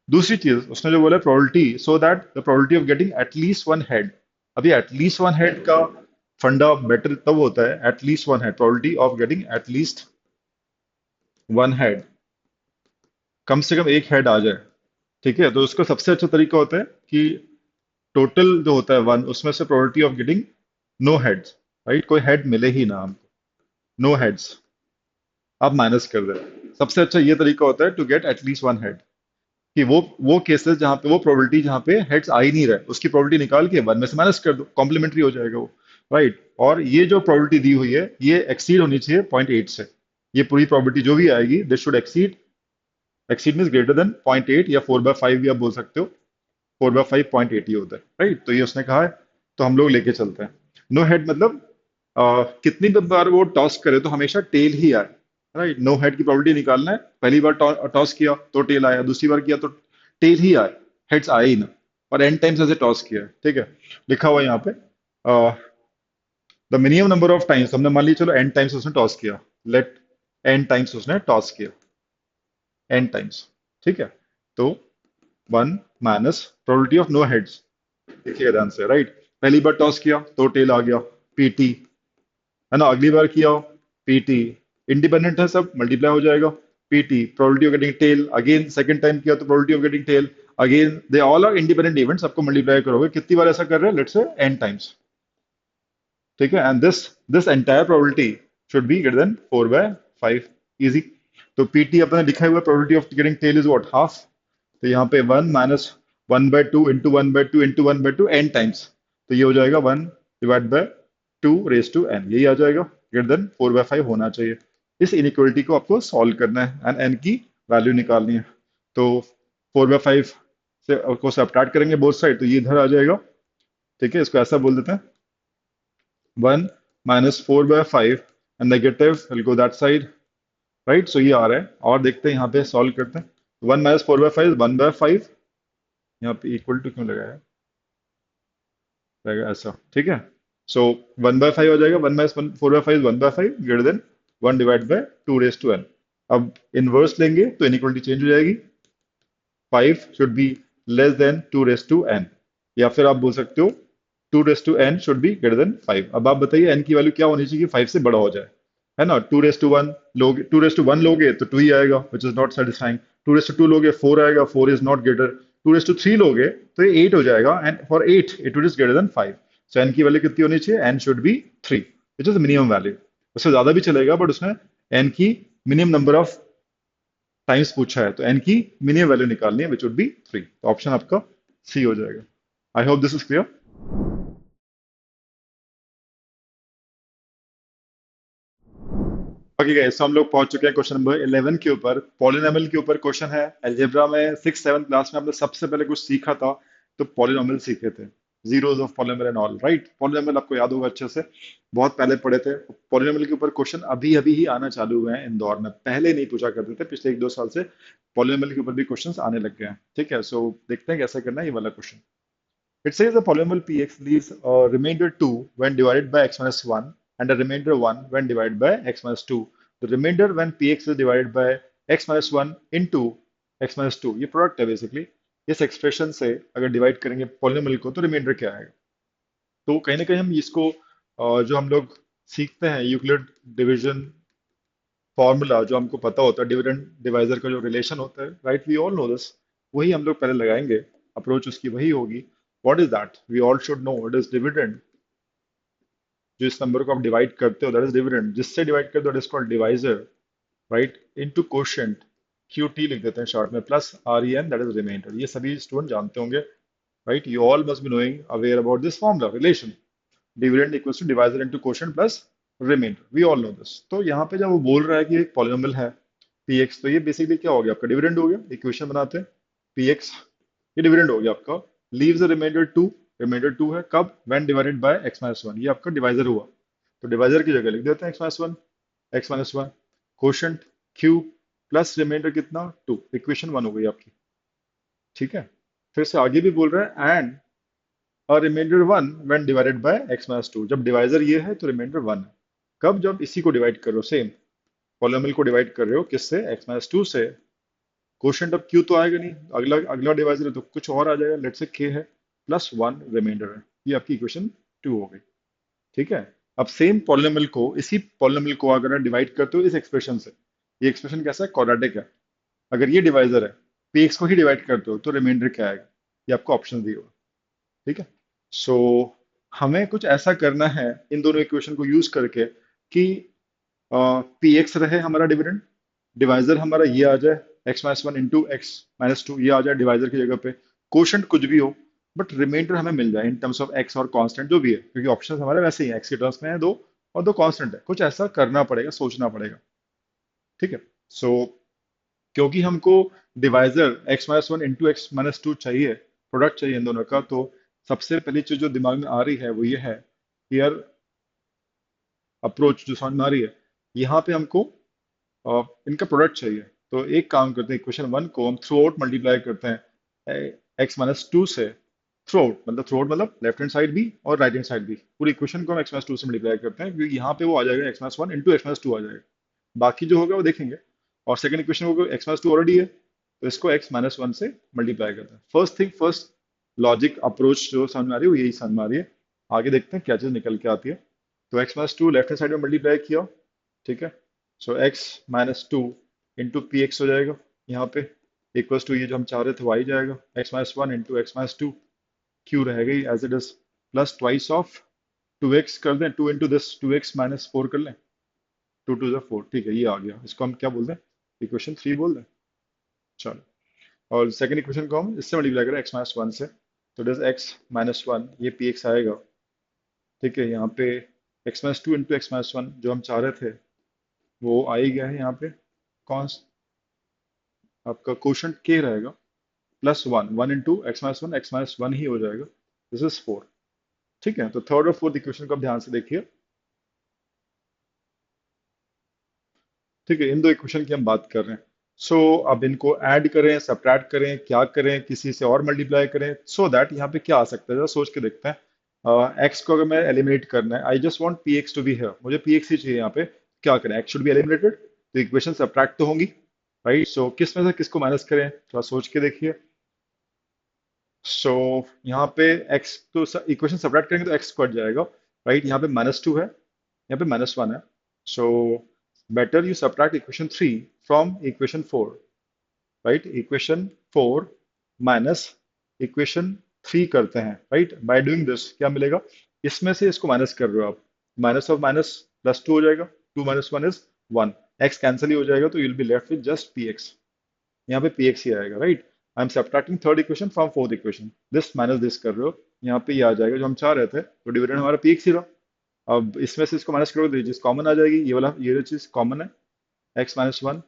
दूसरी चीज उसने जो बोला, probability, so that the probability of getting at least one head. अभी एटलीस्ट वन हेड का फंडा बेटर तब होता है, at least one head, probability of getting at least one head, कम से कम एक हेड आ जाए, ठीक है? तो उसका सबसे अच्छा तरीका होता है कि टोटल जो होता है वन, उसमें से probability of getting no heads, right? कोई हेड मिले ही ना हमको, नो हेड्स, आप माइनस कर दें। सबसे अच्छा ये तरीका होता है to get at least one head, कि वो केसेस जहां पे, वो प्रोबेबिलिटी जहां पे हेड्स आ ही नहीं रहे, उसकी प्रोबेबिलिटी निकाल के वन में से माइनस कर दो, कॉम्प्लीमेंट्री हो जाएगा वो, राइट? और ये जो प्रोबेबिलिटी दी हुई है, ये एक्सीड होनी चाहिए 0.8 से। ये पूरी प्रोबेबिलिटी जो भी आएगी, this should exceed, exceed mean greater than 0.8, या 4/5 भी आप बोल सकते हो। 4/5 0.8 ही होता है, राइट? तो ये उसने कहा है, तो हम लोग लेके चलते हैं। नो हेड मतलब कितनी भी बार वो टॉस करे तो हमेशा टेल ही आए, राइट? नो हेड की प्रोबेबिलिटी निकालना है, पहली बार टॉस किया तो टेल आया, दूसरी बार किया तो टेल ही आए, हेड्स आए ही ना। और एन टाइम्स ऐसे टॉस किया है, ठीक है? लिखा हुआ है यहाँ पे, the minimum number of times, हमने मान लिया चलो एन टाइम्स उसने टॉस किया, लेट एन टाइम्स उसने टॉस किया, एन टाइम्स, ठीक है? तो one minus probability of no heads, देखिएगा ध्यान से, राइट? पहली बार टॉस किया तो टेल आ गया, पीटी, है ना? अगली बार किया, पीटी, इंडिपेंडेंट है सब, मल्टीप्लाई हो जाएगा, PT, probability of getting tail, again second time किया तो probability of getting tail, again they all are independent events, सबको मल्टीप्लाई करोगे, कितनी बार ऐसा कर रहे हैं, लेट्स से एन टाइम्स, ठीक है? And this entire probability should be greater than 4/5, easy. तो पीटी अपने लिखा हुआ, probability of getting tail is what, half. तो यहाँ पे one minus 1/2 into 1/2 into 1/2 N times, तो ये हो जाएगा 1/2 रेस टू एन, यही आ जाएगा, ग्रेटर देन 4/5 होना चाहिए। इस इनइक्वलिटी को आपको सॉल्व करना है एंड एन की वैल्यू निकालनी है। तो 4/5 से को सब्ट्रैक्ट करेंगे बोथ साइड, तो ये इधर आ जाएगा, ठीक है? इसको ऐसा बोल देते हैं, 1 - 4/5 and negative will go that side, right? So ये आ रहा है, और देखते हैं यहाँ पे सॉल्व करते हैं। 1 - 4/5 1/5, यहाँ पे इक्वल टू क्यों लगाया है, रहेगा ऐसा, ठीक है? सो 1/5 हो जाएगा, 1 - 4/5 1/5 greater than 1/2 raise to N. अब इनवर्स लेंगे तो इनइक्वलिटी चेंज हो जाएगी, 5 should be less than 2 raise to N, या फिर आप बोल सकते हो 2 raise to N should be greater than 5। अब आप बताइए एन की वैल्यू क्या होनी चाहिए कि 5 से बड़ा हो जाए, है ना? 2 रेस टू 1 लोगे, 2 रेस टू 1 लोगे तो 2 ही आएगा, which is not satisfying. 2 raise to 2 लोगे 4 आएगा, 4 is not greater. 2 raise to 3 लोगे तो ये 8 हो जाएगा, and for 8 it is greater than 5। So N की वैल्यू कितनी होनी चाहिए, N should be 3, which is minimum value. उससे ज्यादा भी चलेगा, बट उसने एन की मिनिमम नंबर ऑफ टाइम्स पूछा है, तो एन की मिनिमम वैल्यू निकालनी है, विच वुड बी 3। तो ऑप्शन आपका सी हो जाएगा। आई hope this is clear. Okay guys, तो हम लोग पहुंच चुके हैं क्वेश्चन नंबर 11 के ऊपर, पॉलिनॉमियल के ऊपर क्वेश्चन है। अलजेब्रा में 6 7 क्लास में हमने सबसे पहले कुछ सीखा था, तो पॉलिनॉमियल सीखे थे, zeros of polynomial and all, right? Polynomial आपको याद होगा अच्छे से, बहुत पहले पढ़े थे। पॉलिनॉमियल के ऊपर क्वेश्चन अभी अभी ही आना चालू हुए हैं इंदौर में, पहले नहीं पूछा करते थे, पिछले 1 2 साल से पॉलिनॉमियल के ऊपर भी क्वेश्चन आने लग गए हैं, ठीक है? सो देखते हैं कैसे करना है ये वाला question. It says a polynomial px leaves a remainder 2 when divided by x minus 1 and a remainder 1 when divided by x minus 2. The remainder when px is divided by x minus 1 into x minus 2, ये product है basically. इस expression से अगर divide करेंगे polynomial को तो reminder क्या आएगा? तो कहीं ना कहीं हम इसको जो हम लोग सीखते हैं यूक्लिड डिवीजन फॉर्मूला, जो हमको पता होता है डिविडेंड डिवाइजर का जो रिलेशन होता है, right? We all know this, वही हम लोग पहले लगाएंगे, अप्रोच उसकी वही होगी। What is that? We all should know it is dividend. जिस नंबर को आप डिवाइड करते हो दैट इज डिविडेंड, जिससे डिवाइड करते हो that is called divisor, right? Into quotient, Q T लिख देते हैं शॉर्ट में, plus R E N that is remainder. ये सभी स्टूडेंट जानते होंगे, right? You all must be knowing aware about this formula relation, dividend equals to divisor into quotient plus remainder, we all know this. तो यहाँ पे जब वो बोल रहा है कि एक पॉलिनोमियल है पी एक्स, तो ये बेसिकली क्या हो गया आपका, डिविडेंड हो गया। इक्वेशन बनाते हैं, पी एक्स, ये डिविडेंड हो गया आपका, leaves the remainder two, remainder two है कब, when divided by x minus one, ये आपका डिवाइजर हुआ। तो डिवाइजर की जगह लिख देते हैं x minus one, x minus one, quotient q, plus remainder कितना, टू, इक्वेशन वन हो गई आपकी। ठीक है, फिर से आगे भी बोल रहा है and a remainder one when divided by x minus two. जब डिवाइजर ये है तो रिमाइंडर वन है। कब? जब इसी को डिवाइड करो, सेम पॉलिनोमियल को डिवाइड कर रहे हो, किससे? एक्स माइनस टू से। कोशेंट अब क्यू तो आएगा नहीं, अगला अगला डिवाइजर है तो कुछ और आ जाएगा, लेट्स से के है प्लस वन रिमाइंडर है। ये आपकी इक्वेशन टू हो गई। ठीक है, अब सेम पॉलिनोमियल को, इसी पॉलिनोमियल को अगर डिवाइड करते हो इस एक्सप्रेशन से, ये एक्सप्रेशन कैसा है? क्वाड्रेटिक है। अगर ये डिवाइजर है, पीएक्स को ही डिवाइड करते हो तो रिमाइंडर क्या आएगा? ये आपको ऑप्शन दिया हुआ है। ठीक है, सो हमें कुछ ऐसा करना है इन दोनों इक्वेशन को यूज करके कि पी एक्स रहे हमारा डिविडेंड, डिवाइजर हमारा ये आ जाए x minus one into x minus to, ये आ जाए डिवाइजर की जगह पे, कोशंट कुछ भी हो, बट रिमाइंडर हमें मिल जाए इन टर्म्स ऑफ एक्स और कांस्टेंट जो भी है, क्योंकि ऑप्शन हमारे वैसे ही हैं, एक्स के टर्म्स में है दो और दो कांस्टेंट है। कुछ ऐसा करना पड़ेगा, सोचना पड़ेगा। ठीक है, सो क्योंकि हमको divisor x minus one into x minus to चाहिए, प्रोडक्ट चाहिए इन दोनों का, तो सबसे पहली चीज जो दिमाग में आ रही है वो ये है कि यार अप्रोच जो समझ में आ रही है, यहाँ पे हमको इनका प्रोडक्ट चाहिए। तो एक काम करते हैं, इक्वेशन वन को हम थ्रू आउट मल्टीप्लाई करते हैं एक्स माइनस टू से। थ्रू आउट मतलब लेफ्ट हैंड साइड भी और राइट हैंड साइड भी, पूरी इक्वेशन को हम एक्स माइनस टू से मल्टीप्लाई करते हैं, क्योंकि यहाँ पे वो आ जाएगा x minus one into x minus two आ जाएगा। बाकी जो होगा वो देखेंगे। और सेकंड इक्वेशन होगा एक्स माइनस टू ऑलरेडी है, तो इसको एक्स माइनस वन से मल्टीप्लाई करते हैं। First thing first, logic approach जो समझ में आ रही है वो यही समझ में आ रही है। आगे देखते हैं क्या चीज निकल के आती है। तो x minus two left hand side में मल्टीप्लाई किया। ठीक है, so x minus two into p x हो जाएगा यहाँ पे, इक्वल्स टू ये जो हम चाह रहे थे वो आ ही जाएगा, x minus one into x minus two, q रहेगा ही as it is, plus twice of two x कर दें, two into this two x minus four कर लें, टू टू ज़ा फोर। ठीक है, ये आ गया, इसको हम क्या बोल दें? इक्वेशन थ्री बोल दें। चलो, और सेकंड इक्वेशन को हम इससे मल्टीप्लाई करें एक्स माइनस वन से, तो it is x minus one, ये पी एक्स आएगा। ठीक है, यहाँ पे x minus two into x minus one जो हम चाह रहे थे वो आ ही गया है यहाँ पे। कौन आपका क्वोशंट के रहेगा plus one, one into x minus one ही हो जाएगा, दिस इज फोर। ठीक है, तो थर्ड और फोर्थ इक्वेशन को आप ध्यान से देखिए। ठीक है, इन दो इक्वेशन की हम बात कर रहे हैं। सो अब इनको ऐड करें, सब्ट्रैक्ट करें, क्या करें, किसी से और मल्टीप्लाई करें, सो दैट यहाँ पे क्या आ सकता है जरा सोच के देखते हैं। एक्स को अगर मैं एलिमिनेट करना है, I just want p x to be here, मुझे पी एक्स ही चाहिए यहाँ पे, क्या करें? एक्स शुड बी एलिमिनेटेड, तो इक्वेशन सब्ट्रैक्ट तो होंगी, राइट? सो किस में से किसको माइनस करें, थोड़ा सोच के देखिए। सो यहाँ पे एक्स तो इक्वेशन सब्ट्रैक्ट करेंगे तो एक्स कट जाएगा, राइट? यहाँ पे माइनस टू है, यहाँ पे माइनस वन है। So better you subtract equation three from equation four, right? Equation four minus equation three करते हैं, राइट? बाय डूइंग दिस क्या मिलेगा? इसमें से इसको माइनस कर रहे हो आप, minus of minus plus two हो जाएगा, two minus one is one, x cancel ही हो जाएगा, तो you'll be left with just p x. यहाँ पे पी एक्स ही आएगा, right? I am subtracting third equation from fourth equation, this minus this कर रहे हो, यहाँ पे ये आ जाएगा जो हम चाह रहे थे, तो डिविडेंड हमारा पी एक्स ही रहा। अब इसमें से इसको माइनस करोगे तो ये चीज कॉमन आ जाएगी, ये वाला ये जो चीज कॉमन है, एक्स माइनस वन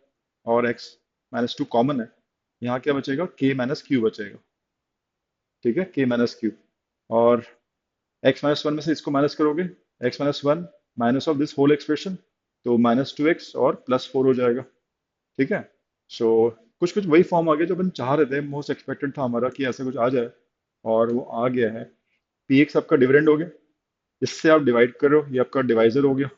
और एक्स माइनस टू कॉमन है, यहाँ क्या बचेगा? के माइनस क्यू बचेगा। ठीक है, के माइनस क्यू। और एक्स माइनस वन में से इसको माइनस करोगे, x minus one minus of this whole expression, तो माइनस टू एक्स और प्लस फोर हो जाएगा। ठीक है, सो कुछ कुछ वही फॉर्म आ गया जो अपन चाह रहे थे, मोस्ट एक्सपेक्टेड था हमारा कि ऐसा कुछ आ जाए, और वो आ गया है। पी एक्स आपका डिविडेंड हो गया, इससे आप डिवाइड करो, ये आपका डिवाइजर हो गया,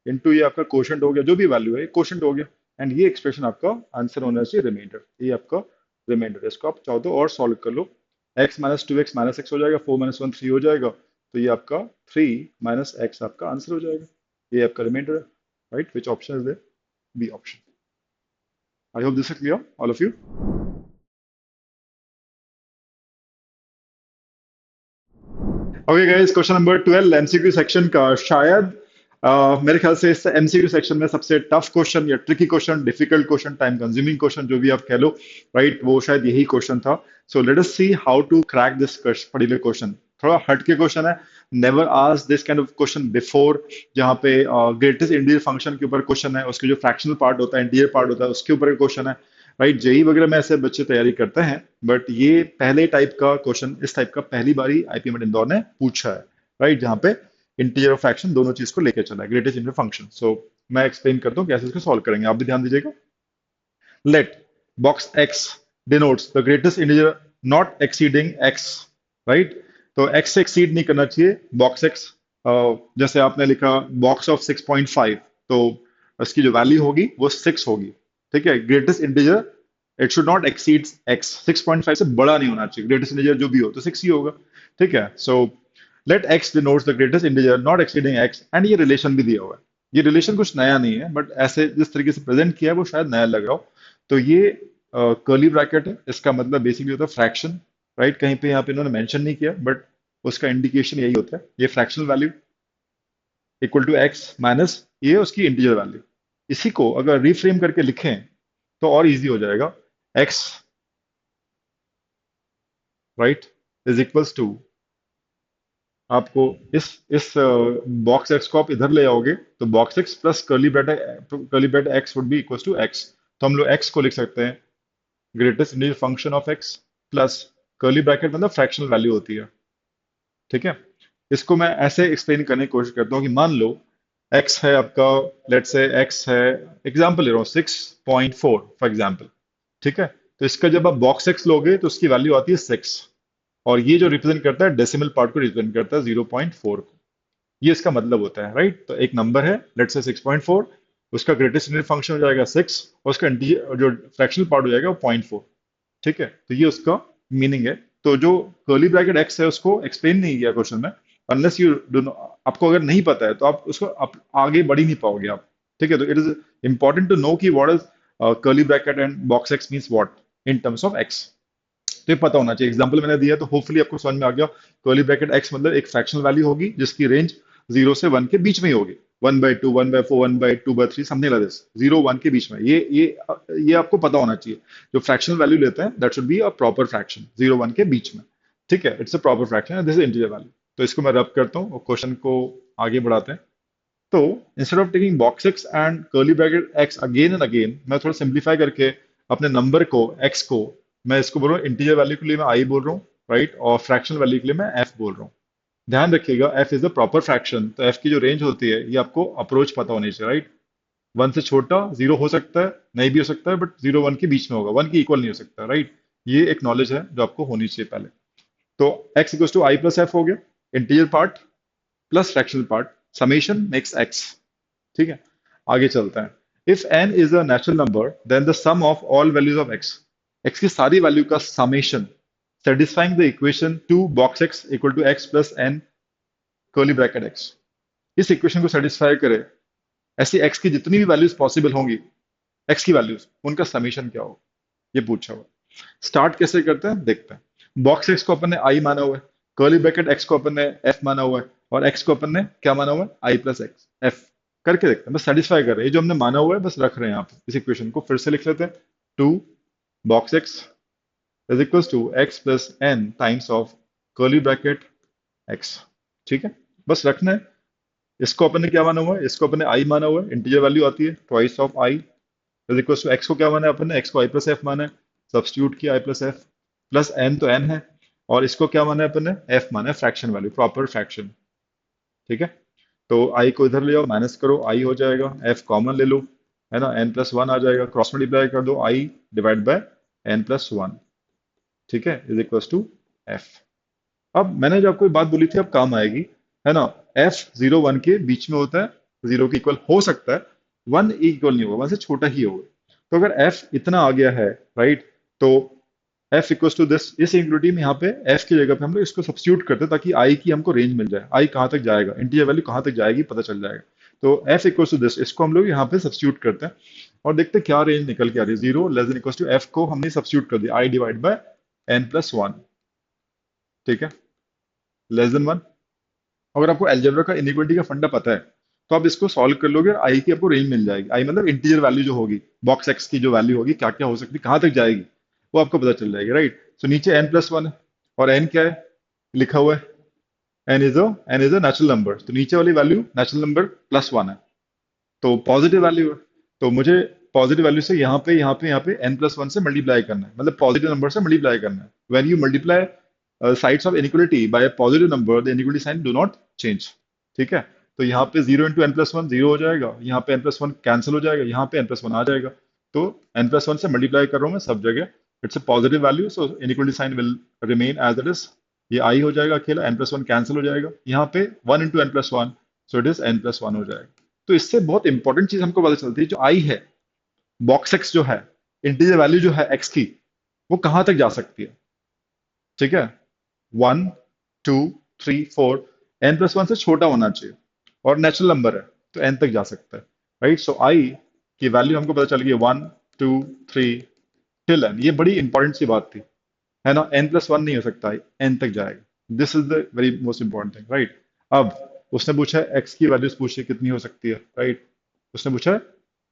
इनटू ये आपका कोशेंट हो गया, जो भी वैल्यू है कोशेंट हो गया, एंड ये एक्सप्रेशन आपका आंसर होना चाहिए रिमाइंडर, ये आपका रिमाइंडर। इसको आप चाहो तो और सॉल्व कर लो, x minus two x minus x हो जाएगा, फोर माइनस वन थ्री हो जाएगा, तो ये आपका थ्री माइनस एक्स आपका आंसर हो जाएगा, ये आपका रिमाइंडर है, right? Which option is there? B option. I hope this is clear all of you. Okay guys, question number 12 MCQ section का, शायद मेरे ख्याल से इस एमसीक्यू सेक्शन में सबसे टफ क्वेश्चन या tricky question, difficult question, time consuming question, जो भी आप कह लो, राइट? वो शायद यही क्वेश्चन था। So let us see how to crack this particular question. थोड़ा हट के क्वेश्चन है, never ask this kind of question before, जहाँ पे ग्रेटेस्ट इंटीजर फंक्शन के ऊपर क्वेश्चन है, उसके जो फ्रैक्शनल पार्ट होता है, इंटीजर पार्ट होता है, उसके ऊपर क्वेश्चन है, राइट? जेई वगैरह में ऐसे बच्चे तैयारी करते हैं, बट ये पहले टाइप का क्वेश्चन, इस टाइप का पहली बारी आईपीएम इंदौर ने पूछा है, राइट? जहाँ पे इंटीजर और फ्रैक्शन दोनों चीज को लेके चला है, ग्रेटेस्ट इंटीजर फंक्शन। सो मैं एक्सप्लेन करता हूँ कैसे इसको सॉल्व करेंगे, आप भी ध्यान दीजिएगा। Let box x denotes the greatest integer not exceeding x, right. तो एक्स से एक्सीड नहीं करना चाहिए बॉक्स एक्स। जैसे आपने लिखा बॉक्स ऑफ 6.5, तो उसकी जो वैल्यू होगी वो 6 होगी। ठीक है, greatest integer it should not exceed x, 6.5 से बड़ा नहीं होना चाहिए, ग्रेटेस्ट इंटीजर जो भी हो तो 6 ही होगा। ठीक है, so let x denotes the greatest integer not exceeding x, and ये रिलेशन भी दिया हुआ है। ये रिलेशन कुछ नया नहीं है, बट ऐसे जिस तरीके से प्रेजेंट किया है वो शायद नया लग रहा हो। तो ये कर्ली ब्रैकेट है, इसका मतलब बेसिकली होता है फ्रैक्शन, राइट। कहीं पे यहाँ पे इन्होंने मेंशन नहीं किया, बट उसका इंडिकेशन यही होता है, ये fractional value equal to x minus ये उसकी इंटीजर वैल्यू। इसी को अगर रिफ्रेम करके लिखें तो और इजी हो जाएगा। X, right, is equals to, आपको इस बॉक्स एक्स को आप इधर ले आओगे तो box x plus curly bracket x would be equals to x. तो हम लोग एक्स को लिख सकते हैं greatest integer function of x plus curly bracket मतलब फ्रैक्शनल वैल्यू होती है। ठीक है, इसको मैं ऐसे एक्सप्लेन करने की कोशिश करता हूँ कि मान लो x है आपका, लेट्स से x है, एग्जांपल ले रहा हूँ 6.4 फॉर एग्जांपल। ठीक है, तो इसका जब आप बॉक्स x लोगे तो उसकी वैल्यू आती है 6, और ये जो रिप्रेजेंट करता है डेसिमल पार्ट को रिप्रेजेंट करता है 0.4 को। ये इसका मतलब होता है, राइट। तो एक नंबर है लेट्स से 6.4, उसका ग्रेटेस्ट इंटीजर फंक्शन हो जाएगा 6, और उसका जो फ्रैक्शनल पार्ट हो जाएगा वो 0.4। ठीक है, तो ये उसका मीनिंग है। तो जो कर्ली ब्रैकेट एक्स है उसको एक्सप्लेन नहीं किया क्वेश्चन में, अनलेस यू डू नो, आपको अगर नहीं पता है तो आप उसको आप आगे बढ़ ही नहीं पाओगे आप। ठीक है, तो it is important to know कि what is curly bracket and box x means what in terms of x. तो ये पता होना चाहिए, एग्जाम्पल मैंने दिया तो होपफुली आपको समझ में आ गया। कर्ली ब्रैकेट एक्स मतलब एक फ्रैक्शनल वैल्यू होगी जिसकी रेंज 0 से 1 के बीच में ही होगी, 1/2, 1/4, 1/2/3, समथिंग लाइक दिस, 0 1 के बीच में। ये आपको पता होना चाहिए। जो फ्रैक्शनल वैल्यू लेते हैं that should be a proper fraction 0 1 के बीच में। ठीक है, it's a proper fraction, this is integer value. तो इसको मैं रब करता हूँ और क्वेश्चन को आगे बढ़ाते हैं। तो instead of taking box x and curly bracket x again and again, मैं थोड़ा सिंप्लीफाई करके अपने नंबर को एक्स को, मैं इसको बोल रहा हूँ इंटीजर वैल्यू के लिए मैं आई बोल रहा हूँ, राइट, और फ्रैक्शनल वैल्यू के लिए मैं एफ बोल रहा हूँ। ध्यान रखिएगा F is the proper fraction, तो एफ की जो रेंज होती है ये आपको अप्रोच पता होनी चाहिए, राइट। 1 से छोटा 0 हो सकता है, नहीं भी हो सकता है, बट 0 1 के बीच में होगा, 1 के इक्वल नहीं हो सकता, राइट। ये एक नॉलेज है जो आपको होनी चाहिए पहले। तो x equals to i plus f हो गया, integer part plus fractional part, summation makes x। ठीक है, आगे चलते हैं। If n is a natural number then the sum of all values of x, x की सारी वैल्यू का summation satisfying the equation 2 box x equal to x plus n curly bracket x, इस equation को satisfy करे, ऐसी x की जितनी भी वैल्यूज पॉसिबल होंगी, x की वैल्यूज उनका समेशन क्या होगा, ये पूछा हुआ। स्टार्ट कैसे करते हैं देखते हैं। बॉक्स एक्स को अपन ने आई माना हुआ है, कर्ली ब्रैकेट एक्स को अपन ने एफ माना हुआ है, और एक्स को अपन ने क्या माना हुआ है, आई प्लस एक्स एफ। करके देखते हैं, बस सेटिस्फाई कर रहे हैं, ये जो हमने माना हुआ है बस रख रहे हैं यहाँ पे। इस इक्वेशन को फिर से लिख लेते हैं, 2 box x is equals to x plus n times of curly bracket x. ठीक है, बस रखना है। इसको अपन ने क्या माना हुआ है, इसको अपन ने आई माना हुआ है, इंटीजर वैल्यू आती है twice of i, is equals to x को क्या माना है अपन ने, एक्स को आई प्लस एफ माना है, सब्स्टिट्यूट किया आई प्लस एफ, प्लस एन तो एन है, और इसको क्या माना है अपन ने, एफ माना है फ्रैक्शन वैल्यू, प्रॉपर फ्रैक्शन। ठीक है, तो आई को इधर ले आओ, माइनस करो, आई हो जाएगा, एफ कॉमन ले लो, है ना, एन प्लस वन आ जाएगा, क्रॉस मल्टीप्लाई कर दो, i divide by n plus one. ठीक है, इज इक्वल्स टू एफ। अब मैंने जो आपको एक बात बोली थी अब काम आएगी, है ना। एफ 0 1 के बीच में होता है, 0 के इक्वल हो सकता है, 1 इक्वल नहीं होगा, 1 से छोटा ही होगा। तो अगर एफ इतना आ गया है, राइट, तो एफ इक्वल्स टू दिस, इस इक्वलिटी में यहाँ पे एफ की जगह पे हम लोग इसको सब्स्टिट्यूट करते हैं ताकि आई की हमको रेंज मिल जाए, आई कहाँ तक जाएगा, इंटीजर वैल्यू कहाँ तक जाएगी पता चल जाएगा। तो एफ इक्वल्स टू दिस, इसको हम लोग यहाँ पे सब्स्टिट्यूट करते हैं और देखते हैं क्या रेंज निकल के आ रही है। 0 less than equals to f को हमने सब्स्टिट्यूट कर दिया, i divide by n plus one. ठीक है, लेस देन वन। अगर आपको अलजेब्रा का इनइक्वालिटी का फंडा पता है तो आप इसको सॉल्व कर लोगे, आई की आपको रेंज मिल जाएगी। आई मतलब इंटीजर वैल्यू जो होगी, बॉक्स एक्स की जो वैल्यू होगी क्या क्या हो सकती है, कहाँ तक जाएगी, वो आपको पता चल जाएगी, राइट। सो नीचे एन प्लस वन है, और एन क्या है लिखा हुआ है, n is a natural number, तो नीचे वाली value natural number plus one है, तो पॉजिटिव वैल्यू है। तो मुझे पॉजिटिव वैल्यू से यहाँ पे एन प्लस वन से मल्टीप्लाई करना है, मतलब पॉजिटिव नंबर से मल्टीप्लाई करना है। When you multiply sides of inequality by a positive number the inequality sign do not change. ठीक है, तो यहाँ पे 0 into n plus one zero हो जाएगा, यहाँ पे एन प्लस वन कैंसिल हो जाएगा, यहाँ पे एन प्लस वन आ जाएगा। तो एन प्लस वन से मल्टीप्लाई कर रहा हूँ मैं सब जगह, it's a positive value, so inequality sign will remain as it is. ये आई हो जाएगा अकेला, एन प्लस वन कैंसिल हो जाएगा, यहाँ पे one into n plus one, so it is n plus one हो जाएगा। तो इससे बहुत इंपॉर्टेंट चीज हमको पता चलती है, जो आई है, बॉक्स एक्स जो है, इंटीजर वैल्यू जो है एक्स की, वो कहाँ तक जा सकती है। ठीक है, 1 2 3 4, एन प्लस वन से छोटा होना चाहिए, और नेचुरल नंबर है तो एन तक जा सकता है। राइट, सो आई की वैल्यू हमको पता चल गई 1 2 3 टिल एन। ये बड़ी इंपॉर्टेंट सी बात थी, है ना, एन प्लस वन नहीं हो सकता, एन तक जाएगा। This is the very most important thing, right. अब उसने पूछा है एक्स की वैल्यूज, पूछी कितनी हो सकती है, राइट। उसने पूछा है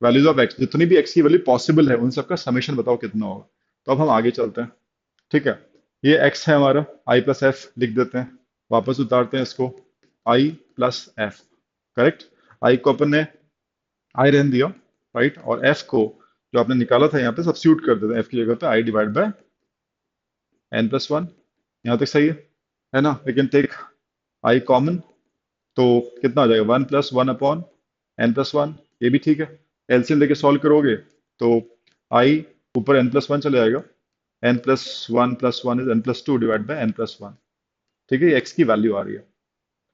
वैल्यूज ऑफ एक्स, जितनी भी एक्स की वैल्यू पॉसिबल है उन सबका समेशन बताओ कितना होगा। तो अब हम आगे चलते हैं। ठीक है, ये x है हमारा, i प्लस एफ लिख देते हैं, वापस उतारते हैं इसको, i plus F. Correct, i को अपन ने i रहने दिया, राइट, और f को जो आपने निकाला था यहाँ पे सब्स्टिट्यूट कर देते हैं, f की जगह पे i divide by n plus one. यहाँ तक सही है ना। We can take i common, तो कितना आ जाएगा, one plus one upon n plus one. ये भी ठीक है, एलसीएम लेके सॉल्व करोगे तो i ऊपर n प्लस वन चले जाएगा, n plus one is n plus two divide by n plus one. ठीक है, ये x की वैल्यू आ रही है।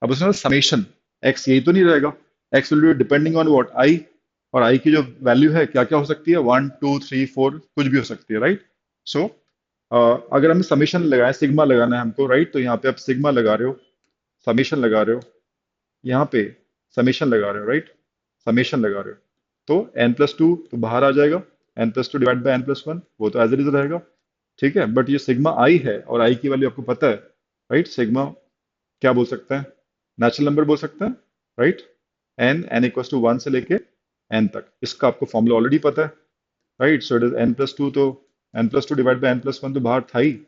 अब उसमें समेशन, x यही तो नहीं रहेगा, x will be depending on what, i। और i की जो वैल्यू है क्या क्या हो सकती है, 1 2 3 4, कुछ भी हो सकती है, राइट। सो अगर हमें समेशन लगाए, सिग्मा लगाना है हमको, राइट, तो यहाँ पे आप सिग्मा लगा रहे हो, समेशन लगा रहे हो, यहाँ पे समेशन लगा रहे हो, राइट, समेशन लगा रहे हो, तो एन प्लस टू तो बाहर आ जाएगा, n plus two divide by n plus one, वो तो एज इट इज रहेगा। ठीक है, बट ये सिग्मा आई है और आई की वैल्यू आपको पता है, राइट। सिग्मा क्या बोल सकते हैं, नेचुरल नंबर बोल सकते हैं, right. N equals to one से लेके एन तक, इसका आपको फॉर्मूला ऑलरेडी पता है, right. So it is n plus two, तो n plus two divide by n plus one तो बाहर था ही,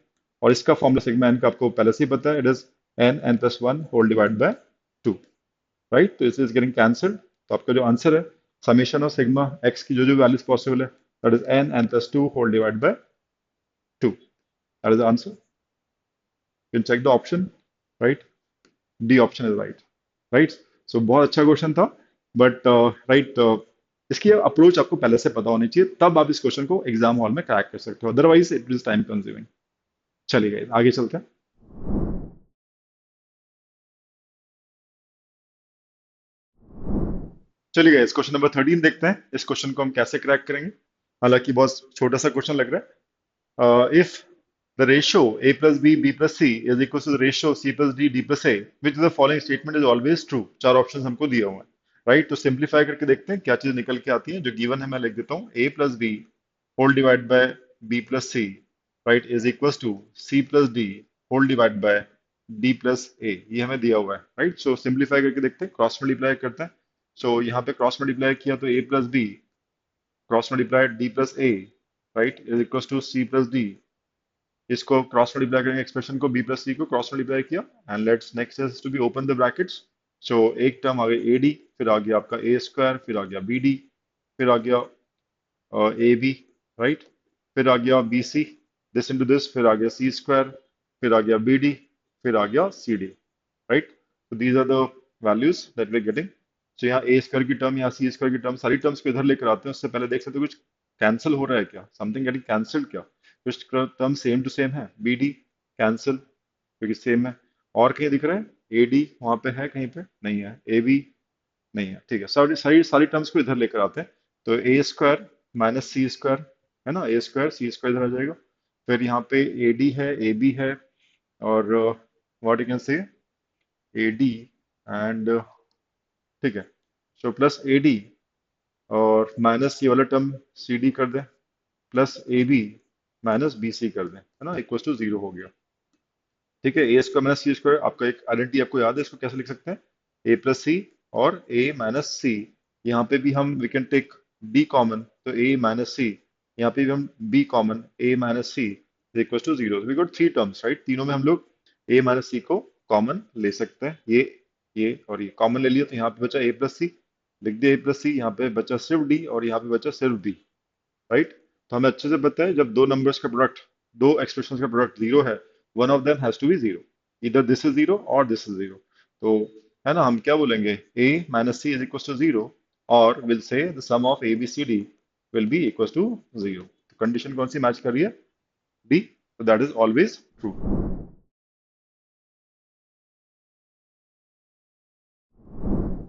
और इसका फॉर्मूला सिग्मा एन का आपको पहले से ही पता है, it is n plus one whole divide by two, right. तो इस इज गेटिंग कैंसल्ड, तो आपका जो आंसर है, समेशन ऑफ सिग्मा एक्स की जो जो वैल्यूज पॉसिबल है, that is n plus two whole divide by two, that is the answer. You can check the option, right, d option is right, right. So बहुत अच्छा question था, but right, इसकी approach आपको पहले से पता होनी चाहिए, तब आप इस क्वेश्चन को एग्जाम हॉल में क्रैक कर सकते हो, otherwise it is time consuming. चलिए आगे चलते हैं। चलिए इस क्वेश्चन नंबर 13 देखते हैं, इस क्वेश्चन को हम कैसे क्रैक करेंगे। हालांकि बहुत छोटा सा क्वेश्चन लग रहा है। If the ratio a plus b plus c is equal to the ratio c plus d plus a, which of the following statement is always true? चार ऑप्शन हमको दिए हुए हैं, राइट। तो सिंप्लीफाई करके देखते हैं क्या चीज निकल के आती है। जो गिवन है मैं लिख देता हूँ, a plus b whole divide by b plus c, right, is equal to c plus d whole divide by d plus a। ये हमें दिया हुआ है, राइट। सो सिंप्लीफाई करके देखते हैं, क्रॉस मल्टीप्लाई करते हैं। सो यहाँ पे क्रॉस मल्टीप्लाई किया तो a plus b cross multiply d plus a, right, is equal to c plus d. इसको क्रॉस मल्टीप्लाई करेंगे, एक्सप्रेशन को बी प्लस सी को क्रॉस मल्टीप्लाई किया, and let's next is to be open the brackets. So एक term आ गई A D, फिर आ गया आपका ए स्क्वायर, फिर आ गया बी डी, फिर आ गया ए बी, राइट, फिर आ गया b c, this into this, फिर आ गया सी स्क्वायर, फिर आ गया बी डी, फिर आ गया सी डी, राइट। तो these are the values that we getting. So यहाँ ए स्क्वायर की टर्म, यहाँ सी स्क्वायर की टर्म, सारी टर्म्स को इधर लेकर आते हैं। उससे पहले देख सकते हो कुछ कैंसिल हो रहा है क्या, समथिंग गेटिंग कैंसिल्ड क्या, कुछ टर्म सेम टू सेम है, बी डी कैंसिल क्योंकि सेम है, और कहीं दिख रहा है ए डी वहां पे है, कहीं पे नहीं है, ए बी नहीं है, ठीक है। सारी सारी सारी टर्म्स को इधर लेकर आते हैं, तो ए स्क्वायर माइनस सी स्क्वायर, है ना, ए स्क्वायर सी स्क्वायर इधर आ जाएगा, फिर यहाँ पे ए डी है, ए बी है, और what you can say A D and, ठीक है, सो प्लस ए डी और माइनस ये वाला टर्म सी डी कर दें, plus a b minus b c कर दें, है ना, इक्वल टू जीरो हो गया। ठीक है, ए स्क्वायर माइनस सी स्क्वायर, आपका एक आइडेंटिटी आपको याद है, इसको कैसे लिख सकते हैं, ए प्लस सी और ए माइनस सी। यहाँ पे भी हम we can take b common, तो ए माइनस सी, यहाँ पे भी हम b common, a minus c equal to zero. We got three terms, right, तीनों में हम लोग ए माइनस सी को कॉमन ले सकते हैं। ये और ये कॉमन ले लिया, तो यहाँ पे बचा ए प्लस सी, लिख दिया ए प्लस सी, यहाँ पे बचा सिर्फ डी और यहाँ पे बचा सिर्फ डी, राइट। तो हमें अच्छे से पता है, जब दो नंबर्स का प्रोडक्ट, दो एक्सप्रेशंस का प्रोडक्ट जीरो है, one of them has to be zero, इधर दिस इज जीरो और दिस इज जीरो। तो है ना, हम क्या बोलेंगे, a minus c is equal to zero, और will say the sum of a b c d will be equal to zero. तो कंडीशन कौन सी मैच कर रही है, डी, तो that is always true.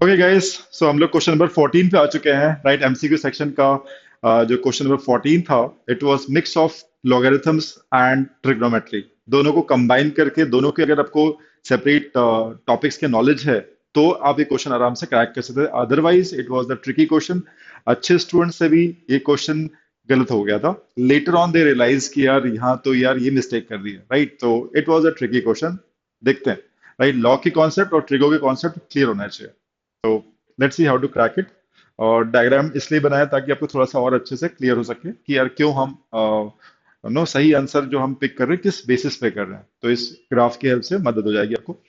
Okay guys, so हम लोग क्वेश्चन नंबर 14 पे आ चुके हैं, राइट। एमसीक्यू सेक्शन का जो क्वेश्चन नंबर 14 था, it was mix of logarithms and trigonometry. दोनों को कंबाइन करके, दोनों के अगर आपको सेपरेट टॉपिक्स के नॉलेज है तो आप ये क्वेश्चन आराम से क्रैक कर सकते हैं। Otherwise it was the tricky question. अच्छे स्टूडेंट से भी ये क्वेश्चन गलत हो गया था। लेटर ऑन दे रियलाइज कि यार यहाँ तो यार ये मिस्टेक कर दी है, राइट। तो it was a tricky question. देखते हैं, राइट। लॉ की कॉन्सेप्ट और ट्रिगो के कॉन्सेप्ट क्लियर होना चाहिए। तो let's see how to crack it. और डायग्राम इसलिए बनाया ताकि आपको थोड़ा सा और अच्छे से क्लियर हो सके कि यार क्यों हम नो सही आंसर जो हम पिक कर रहे हैं किस बेसिस पे कर रहे हैं। तो इस ग्राफ की हेल्प से मदद हो जाएगी आपको।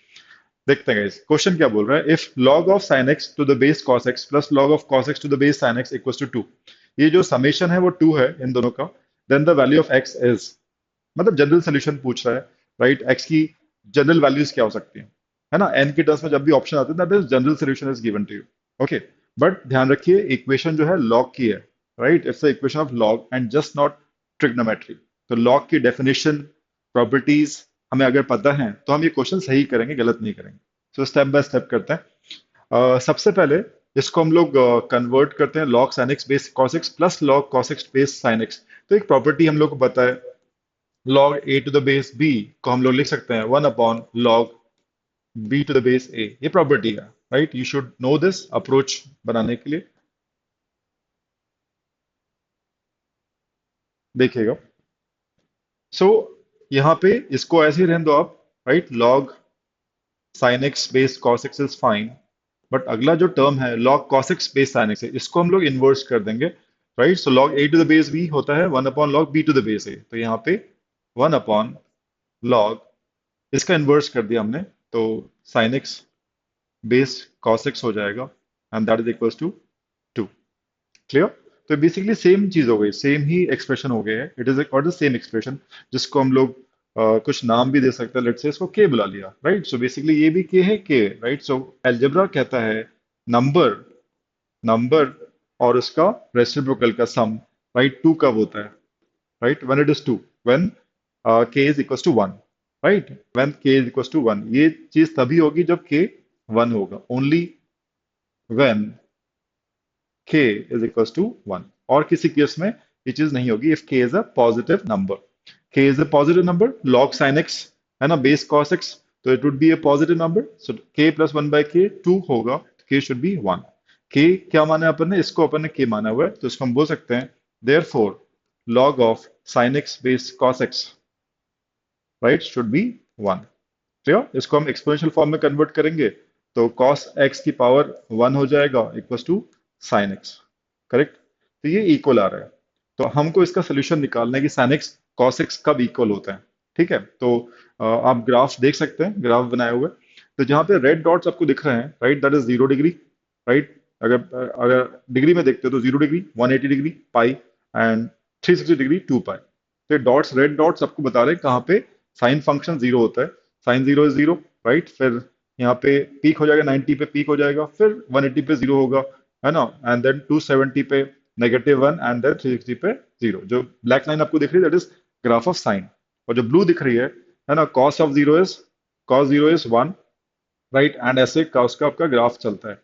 देखते हैं guys, क्वेश्चन क्या बोल रहा है। If log of sin x to the base cos x plus log of cos x to the base sin x equals to 2। ये जो समेशन है वो 2 है इन दोनों का। Then the value of x is, मतलब जनरल सोल्यूशन पूछ रहा है, राइट। x की जनरल वैल्यूज क्या हो सकती है ना। n के टर्म्स में जब भी ऑप्शन आते हैं that is general solution is given to you. Okay, but ध्यान रखिए इक्वेशन जो है log की है, right. Its the equation of log and just not trigonometry. तो log की डेफिनेशन, प्रॉपर्टीज हमें अगर पता है तो हम ये क्वेश्चन सही करेंगे, गलत नहीं करेंगे। तो स्टेप बाय स्टेप करते हैं। सबसे पहले इसको हम लोग कन्वर्ट करते हैं log sin x base cos x plus log cos x base sin x। तो एक प्रॉपर्टी हम लोग को पता है, log a to the base b को हम लोग लिख सकते हैं 1 upon log b to the base a। ये प्रॉपर्टी है, right. You should know this approach बनाने के लिए। देखिएगा, सो यहाँ पे इसको ऐसे ही रहने दो आप, right. log sin x base cos x is fine, but अगला जो टर्म है log cos x base sin x है, इसको हम लोग इन्वर्स कर देंगे, right. So log a to the base b होता है 1 upon log b to the base a। तो यहाँ पे 1 अपॉन log, इसका इन्वर्स कर दिया हमने, तो sin x base cos x हो जाएगा and that is equals to 2। Clear. तो बेसिकली सेम चीज हो गई, सेम ही एक्सप्रेशन हो गया है। इट इज और द सेम एक्सप्रेशन, जिसको हम लोग कुछ नाम भी दे सकते हैं। लेट्स से इसको के बुला लिया, राइट। सो बेसिकली ये भी के है, के, राइट। सो एल्जेब्रा कहता है नंबर, नंबर और उसका रेसिप्रोकल का सम, राइट, टू कब होता है, right, when it is two, when k is equals to one, right. When k is equals to one, ये चीज तभी होगी जब के वन होगा, only when k is equals to 1। और किसी केस में ये चीज नहीं होगी if k is a positive number। k is a positive number, log sin x है ना, base cos x, तो it would be a positive number। so k plus 1 by k 2 होगा, k should be 1। k क्या माना है अपन ने, इसको अपन ने k माना हुआ है, तो इसको हम बोल सकते हैं therefore log of sin x base cos x, right, should be 1। Clear. इसको हम एक्सपोनेंशियल फॉर्म में कन्वर्ट करेंगे तो cos x की पावर 1 हो जाएगा equals to sin x। Correct. तो ये इक्वल आ रहा है। तो हमको इसका सोल्यूशन निकालना है कि sin x cos x कब इक्वल होता है। ठीक है। तो आप ग्राफ देख सकते हैं, ग्राफ बनाए हुए। तो जहां पे रेड डॉट्स आपको दिख रहे हैं, right, that is 0 degree, right. अगर अगर डिग्री में देखते हो तो 0 degree, 180 degree, pi, and 360 degree, 2 पाई। तो ये डॉट्स, रेड डॉट्स आपको बता रहे हैं कहाँ पे साइन फंक्शन जीरो होता है। Sine zero is zero, right. फिर यहाँ पे पीक हो जाएगा, 90 पे पीक हो जाएगा, फिर 180 पे जीरो होगा, है ना। एंड देन 270 पे -1 एंड देन 360 पे जीरो। जो ब्लैक लाइन आपको दिख रही है that is graph of sine. और जो ब्लू दिख रही है ना, cos of zero is, cos zero is 1, right. And ऐसे कॉस का आपका ग्राफ चलता है।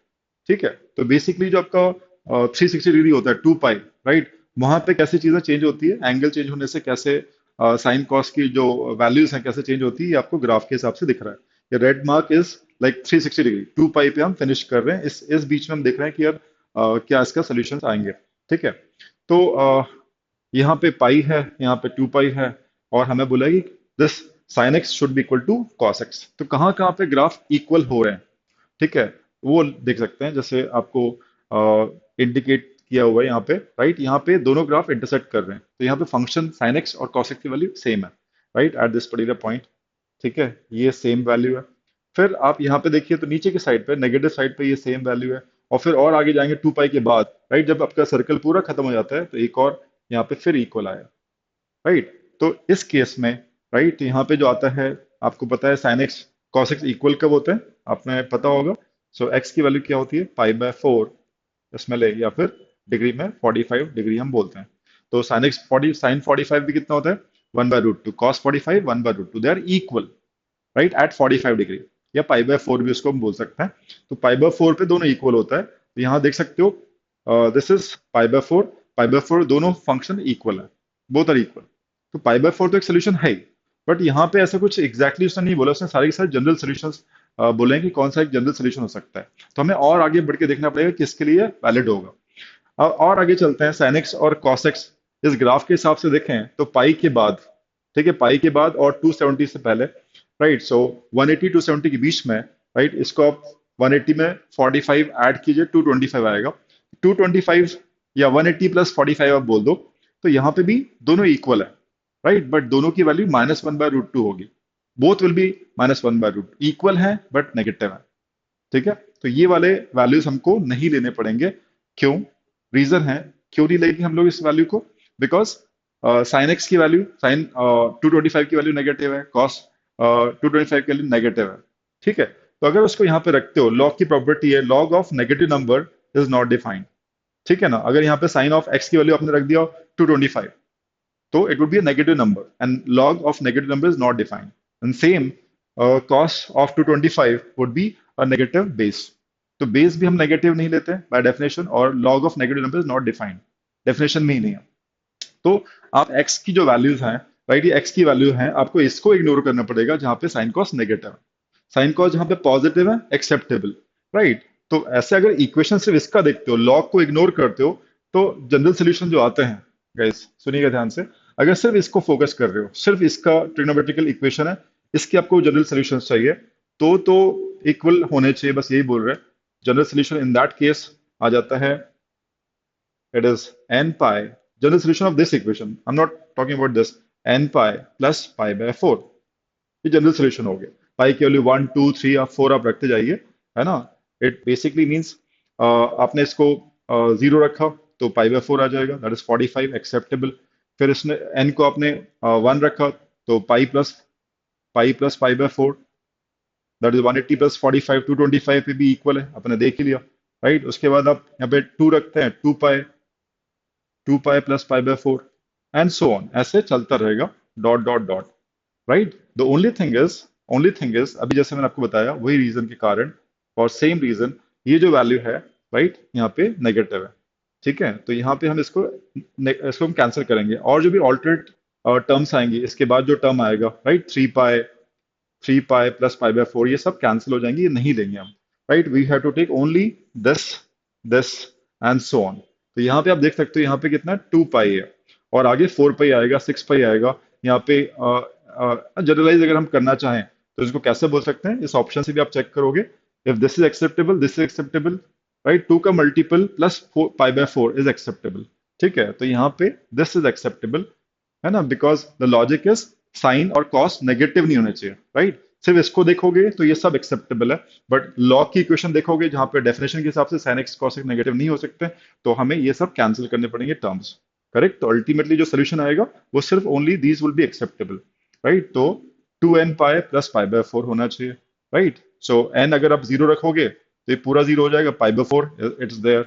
ठीक है। तो बेसिकली जो आपका 360 डिग्री होता है, 2 पाई, राइट, वहां पे कैसे चीजें चेंज होती है, एंगल चेंज होने से कैसे साइन कॉस की जो वैल्यूज हैं कैसे चेंज होती है, ये आपको ग्राफ के हिसाब से दिख रहा है। ये red mark is like 360 degree, 2 पाई पे हम फिनिश कर रहे हैं। इस बीच में हम देख रहे हैं कि यार क्या इसका सोल्यूशन आएंगे। ठीक है। तो यहाँ पे पाई है, यहाँ पे 2 पाई है, और हमें बोला है कि this sine x should be equal to cos x. तो कहाँ कहाँ पे ग्राफ इक्वल हो रहे हैं, ठीक है, वो देख सकते हैं। जैसे आपको इंडिकेट किया हुआ है यहाँ पे, राइट। यहाँ पे दोनों ग्राफ इंटरसेक्ट कर रहे हैं, तो यहाँ पे फंक्शन sin x और cos x की वैल्यू सेम है, right, at this particular point. ठीक है, ये सेम वैल्यू है। फिर आप यहाँ पे देखिए तो नीचे की साइड पे, नेगेटिव साइड पे, ये सेम वैल्यू है। और फिर और आगे जाएंगे 2 पाई के बाद, राइट, जब आपका सर्कल पूरा खत्म हो जाता है तो एक और यहाँ पे फिर इक्वल आया, राइट। तो इस केस में, राइट, यहाँ पे जो आता है, आपको पता है sine x cos x equal कब होते हैं, आपने पता होगा। सो एक्स की वैल्यू क्या होती है, पाई/4 इसमें ले, या फिर डिग्री में 45 डिग्री हम बोलते हैं। तो साइन एक्स 40, साइन 45 भी कितना होता है, 1/√2 cos 45 1/√2 they are equal, right, at 45 degree, या पाई बाय फोर भी उसको हम बोल सकते हैं। तो पाई बाय फोर पे दोनों इक्वल होता है, तो यहाँ देख सकते हो this is pi by four दोनों फंक्शन इक्वल है, बोथ आर इक्वल। तो पाई बाय फोर तो एक सोल्यूशन है ही, बट यहाँ पे ऐसा कुछ एग्जैक्टली उसने नहीं बोला, उसने सारे के सारे जनरल सोल्यूशंस बोले हैं कि कौन सा एक जनरल सोल्यूशन हो सकता है। तो हमें और आगे बढ़ के देखना पड़ेगा किसके लिए वैलिड होगा। और आगे चलते हैं, sin x और cos x इस ग्राफ के हिसाब से देखें तो पाई के बाद, ठीक है, पाई के बाद और 270 से पहले, राइट, सो 180 270 के बीच में, राइट, इसको आप 180 में 45 ऐड कीजिए, 225 आएगा। 225 या 180 प्लस 45 आप बोल दो, तो यहाँ पे भी दोनों इक्वल है, राइट, बट दोनों की वैल्यू -1/√2 होगी। बोथ विल बी -1/√2, इक्वल है बट नेगेटिव है, ठीक है। तो ये वाले वैल्यूज हमको नहीं लेने पड़ेंगे। क्यों? रीजन है क्यों नहीं लेंगे हम लोग इस वैल्यू को, बिकॉज साइन एक्स की वैल्यू, साइन 225 की वैल्यू नेगेटिव है, कॉस 225 की वैल्यू नेगेटिव है, ठीक है। तो अगर उसको यहाँ पे रखते हो, लॉग की प्रॉपर्टी है log of negative number is not defined, ठीक है ना। अगर यहाँ पे साइन ऑफ एक्स की वैल्यू आपने रख दिया 225, so it would be a negative number and log of negative number is not defined. And same cos of 225 would be a negative base. तो बेस भी हम नेगेटिव नहीं लेते बाय डेफिनेशन, और log of negative number is not defined, definition में ही नहीं है। तो आप x की जो वैल्यूज हैं, राइट, ये x की वैल्यू है, आपको इसको इग्नोर करना पड़ेगा जहां पे साइन कॉस नेगेटिव है। साइन कॉस जहां पे पॉजिटिव है एक्सेप्टेबल, राइट। तो ऐसे अगर इक्वेशन सिर्फ इसका देखते हो, लॉग को इग्नोर करते हो, तो जनरल सोल्यूशन जो आते हैं, गाइस सुनिएगा ध्यान से, अगर सिर्फ इसको फोकस कर रहे हो, सिर्फ इसका ट्रिग्नोमेट्रिकल इक्वेशन है, इसकी आपको जनरल सोल्यूशन चाहिए, तो इक्वल होने चाहिए, बस यही बोल रहे हैं। General solution in that case आ जाता है, it is n pi, general solution of this equation, I'm not talking about this, n pi plus pi by 4, ये जनरल सोल्यूशन हो गया। पाई की वैल्यू 1 2 3 या 4 आप रखते जाइए, है ना। इट बेसिकली मीन्स आपने इसको जीरो रखा तो पाई बाय 4 आ जाएगा, दैट इज 45 एक्सेप्टेबल। फिर इसने एन को आपने 1 रखा तो पाई plus pi by 4, that is 180 plus 45, 225 पे भी इक्वल है, आपने देख ही लिया, राइट। उसके बाद आप यहाँ पे 2 रखते हैं, 2 pi plus pi by 4 and so on, ऐसे चलता रहेगा, dot dot dot, right. The only thing is अभी जैसे मैंने आपको बताया, वही रीजन के कारण, और सेम रीजन, ये जो वैल्यू है, राइट, यहाँ पे नेगेटिव है, ठीक है। तो यहाँ पे हम इसको हम कैंसिल करेंगे, और जो भी ऑल्टरनेट टर्म्स आएंगे इसके बाद जो टर्म आएगा, right, 3 pi plus pi by 4, ये सब कैंसिल हो जाएंगे, ये नहीं लेंगे हम, right. We have to take only this this and so on. तो यहाँ पे आप देख सकते हो, यहाँ पे कितना 2 पाई है, और आगे 4 पाई आएगा, 6 पाई आएगा। यहाँ पे जनरलाइज अगर हम करना चाहें तो इसको कैसे बोल सकते हैं, इस ऑप्शन से भी आप चेक करोगे, if this is acceptable, this is acceptable, right, 2 का multiple plus pi by 4 is acceptable, ठीक है। तो यहाँ पे दिस इज एक्सेप्टेबल, है ना, because the logic is sine और कॉस नेगेटिव नहीं होने चाहिए, राइट। सिर्फ इसको देखोगे तो ये सब एक्सेप्टेबल है, बट लॉग की इक्वेशन देखोगे जहां पे डेफिनेशन के हिसाब से sine x cos x negative नहीं हो सकते, तो हमें ये सब कैंसिल करने पड़ेंगे टर्म्स, करेक्ट। तो अल्टीमेटली जो सोल्यूशन आएगा वो सिर्फ only these will be acceptable, right. तो 2n pi plus pi by 4 होना चाहिए, राइट। सो n अगर आप जीरो रखोगे तो ये पूरा जीरो हो जाएगा, pi by 4 it's there.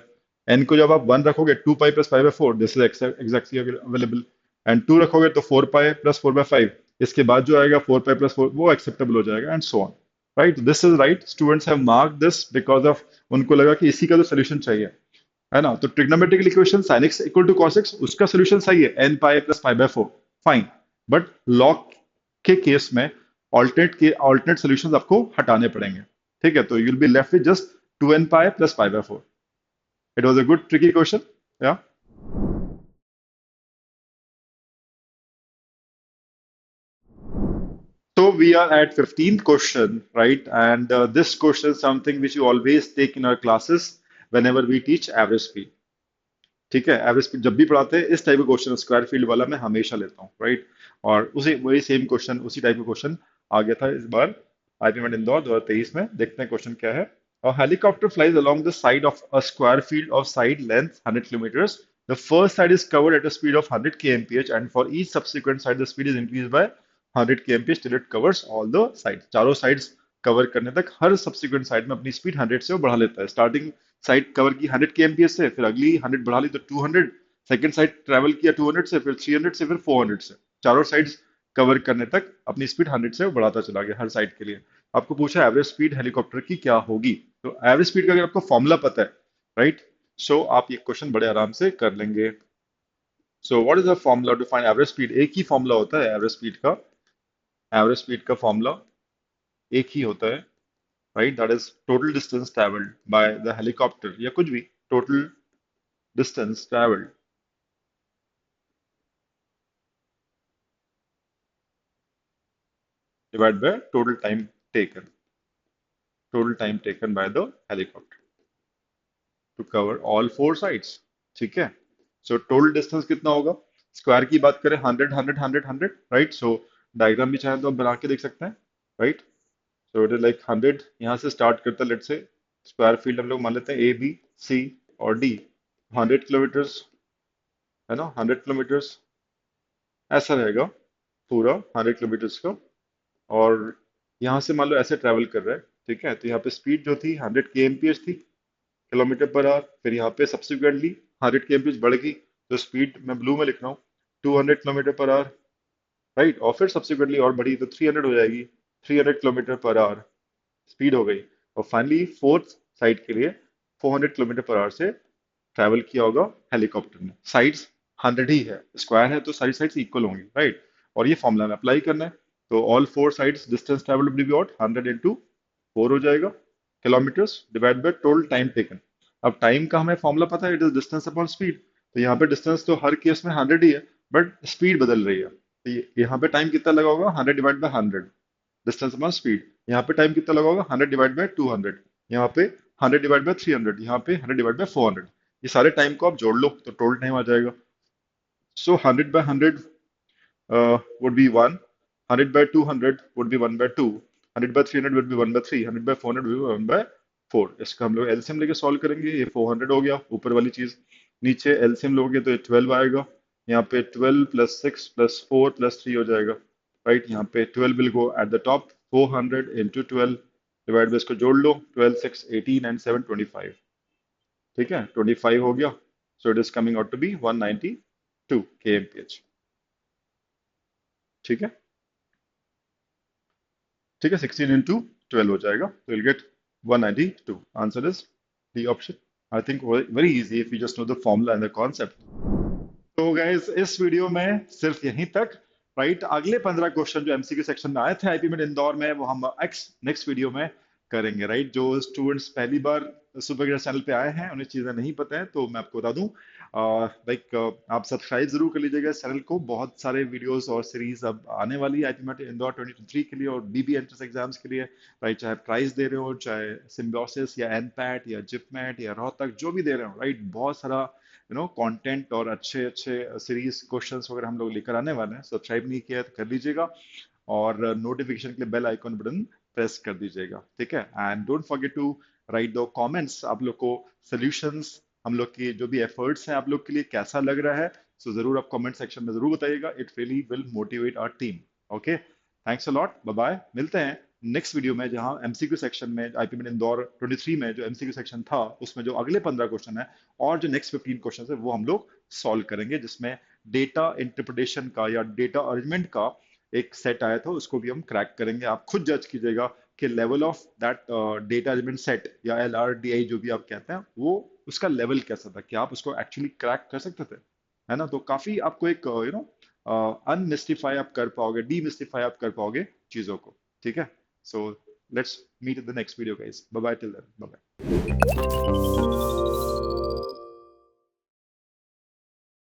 n को जब आप 1 रखोगे, 2 pi plus pi by 4, this is exactly available. And 2 रखोगे तो 4 पाई प्लस 4/5, इसके बाद जो आएगा 4 पाई प्लस 4, वो एक्सेप्टेबल हो जाएगा, and so on, right. This is right, students have mark this because of, उनको लगा कि इसी का तो सोल्यूशन चाहिए, है ना। तो trigonometrical equation sin x equal to cos x, उसका सोल्यूशन सही है, n pi plus pi by 4, fine. But log के केस में ऑल्टरनेट सोल्यूशंस आपको हटाने पड़ेंगे, ठीक है। तो you will be left with just 2n pi plus pi by 4। It was a good tricky question, yeah. So we are at 15th question, right? And this question is something which you always take in our classes whenever we teach average speed. ठीक है, average speed जब भी पढ़ाते हैं इस type का question, square field वाला मैं हमेशा लेता हूँ, राइट। और उसी वही सेम क्वेश्चन, उसी टाइप का क्वेश्चन आ गया था इस बार आईपी मेट इंदौर 2023 में। देखते हैं क्वेश्चन क्या है। A helicopter flies along the side of a square field of side length 100 kilometers. The first side is covered at a speed of 100 kmph, and for each subsequent side, the speed is increased by 100 kmph till it covers all the sides. चारों sides cover करने तक हर subsequent side में अपनी speed 100 से वो बढ़ा लेता है। स्टार्टिंग साइड कवर की 100 kmph से, फिर अगली 100 बढ़ा ली तो 200, सेकंड साइड ट्रेवल किया 200 से, फिर 300 से, फिर 400 से, चारों साइड्स कवर करने तक अपनी स्पीड 100 से बढ़ाता चला गया हर साइड के लिए। आपको पूछा एवरेज स्पीड हेलीकॉप्टर की क्या होगी, तो एवरेज स्पीड का अगर आपको फॉर्मूला पता है, राइट, सो आप ये क्वेश्चन बड़े आराम से कर लेंगे। So what is the formula to find average speed? एक ही फॉर्मूला होता है एवरेज स्पीड का। एवरेज स्पीड का फॉर्मूला एक ही होता है, right, that is total distance travelled by the helicopter, या कुछ भी, total distance travelled divided by total time taken, total time taken by the helicopter to cover all four sides। ठीक है, सो टोटल डिस्टेंस कितना होगा? Square की बात करें 100 100 100 100, राइट, सो डायग्राम भी चाहे तो आप बना के देख सकते हैं, right. So it is like 100, यहाँ से स्टार्ट करते हैं, लेट से स्क्वायर फील्ड हम लोग मान लेते हैं ए बी सी और डी, 100 किलोमीटर्स, है ना, 100 किलोमीटर्स ऐसा रहेगा पूरा 100 किलोमीटर्स का। और यहाँ से मान लो ऐसे ट्रैवल कर रहा है, ठीक है, तो यहाँ पे स्पीड जो थी 100 kmph थी, किलोमीटर पर आवर। फिर यहाँ पे सब्सिक्वेंटली 100 kmph बढ़ गई, तो स्पीड मैं ब्लू में लिख रहा हूँ 200 किलोमीटर पर आवर, राइट, और फिर सब्सिक्वेंटली और बढ़ी तो 300 हो जाएगी, 300 किलोमीटर पर आवर स्पीड हो गई। और फाइनली फोर्थ साइड के लिए 400 किलोमीटर पर आवर से ट्रैवल किया होगा हेलीकॉप्टर ने। साइड्स 100 ही है, स्क्वायर है तो सारी साइड्स इक्वल होंगी, राइट। और ये फॉर्मूला में अप्लाई करना है, तो all four sides distance travelled will be what, 100 into 4 हो जाएगा kilometres divide by total time taken. अब टाइम का हमें फॉर्मूला पता है, it is distance upon speed, तो यहाँ पे डिस्टेंस तो हर केस में 100 ही है, बट स्पीड बदल रही है, तो यहाँ पे टाइम कितना लगा होगा, 100 divide by 100, distance upon speed. यहाँ पे टाइम कितना लगा होगा, 100 डिवाइड बाय 200, यहाँ पे 100 डिवाइड बाय 300, यहाँ पे 100 डिवाइड बाय 400। ये सारे टाइम को आप जोड़ लो तो टोटल टाइम आ जाएगा। सो 100 by 100 would be 1, 100 by 200 would be 1 by 2, 100 by 300 would be 1 by 3, 100 by 400 would be 1 by 4। इसका हम लोग एलसीएम लेके सॉल्व करेंगे, ये 400 हो गया ऊपर वाली चीज, नीचे एलसीएम लोगे तो ये 12 आएगा, यहाँ पे 12 प्लस 6 प्लस 4 प्लस 3 हो जाएगा, राइट। यहाँ पे 12 will go at the top, 400 into 12 divide by, इसको जोड़ लो, 12 6 18 एंड 7 25, ठीक है, 25 हो गया। So it is coming out to be 192 kmph, ठीक है, ठीक है, 16 इंटू 12 हो जाएगा, तो will get 192। Answer is D option. I think very easy if you just know the formula and the concept. तो गाइस इस वीडियो में सिर्फ यहीं तक, राइट। अगले 15 क्वेश्चन जो एमसीक्यू सेक्शन में आए थे आईपी में इंदौर में, वो हम नेक्स्ट वीडियो में करेंगे, राइट। जो स्टूडेंट्स पहली बार सुपर गियर चैनल पे आए हैं, उन्हें चीजें नहीं पता है, तो मैं आपको बता दूं, लाइक आप सब्सक्राइब जरूर कर लीजिएगा इस चैनल को। बहुत सारे वीडियोस और सीरीज अब आने वाली है आईपी में इंदौर 2023 के लिए और बीबी एंट्रेंस एग्जाम्स के लिए, राइट। चाहे प्राइज दे रहे हो, चाहे सिम्बोसिस या एनपैट या जिपमैट या रोहतक, जो भी दे रहे हो, राइट, बहुत सारा कंटेंट और अच्छे अच्छे सीरीज क्वेश्चंस वगैरह हम लोग लेकर आने वाले हैं। सब्सक्राइब नहीं किया तो कर लीजिएगा, और नोटिफिकेशन के लिए बेल आइकन बटन प्रेस कर दीजिएगा, ठीक है। And don't forget to write the comments, आप लोग को सॉल्यूशंस, हम लोग की जो भी एफर्ट्स हैं आप लोग के लिए कैसा लग रहा है, सो जरूर आप कमेंट सेक्शन में जरूर बताइएगा। It really will motivate our team. Okay, thanks a lot, bye bye, मिलते हैं नेक्स्ट वीडियो में, जहां एमसीक्यू सेक्शन में आईपी में इंदौर 23 में जो एमसीक्यू सेक्शन था, उसमें जो अगले 15 क्वेश्चन है और जो नेक्स्ट 15 क्वेश्चन है वो हम लोग सॉल्व करेंगे, जिसमें डेटा इंटरप्रिटेशन का या डेटा अरेंजमेंट का एक सेट आया था, उसको भी हम क्रैक करेंगे। आप खुद जज कीजिएगा कि level of that data arrangement set या LRDI जो भी आप कहते हैं, वो उसका लेवल कैसा था, क्या आप उसको एक्चुअली क्रैक कर सकते थे, है ना। तो काफी आपको एक अनमिस्टिफाई आप कर पाओगे, डीमिस्टिफाई आप कर पाओगे चीजों को, ठीक है। So let's meet in the next video guys, bye bye, till then, bye bye.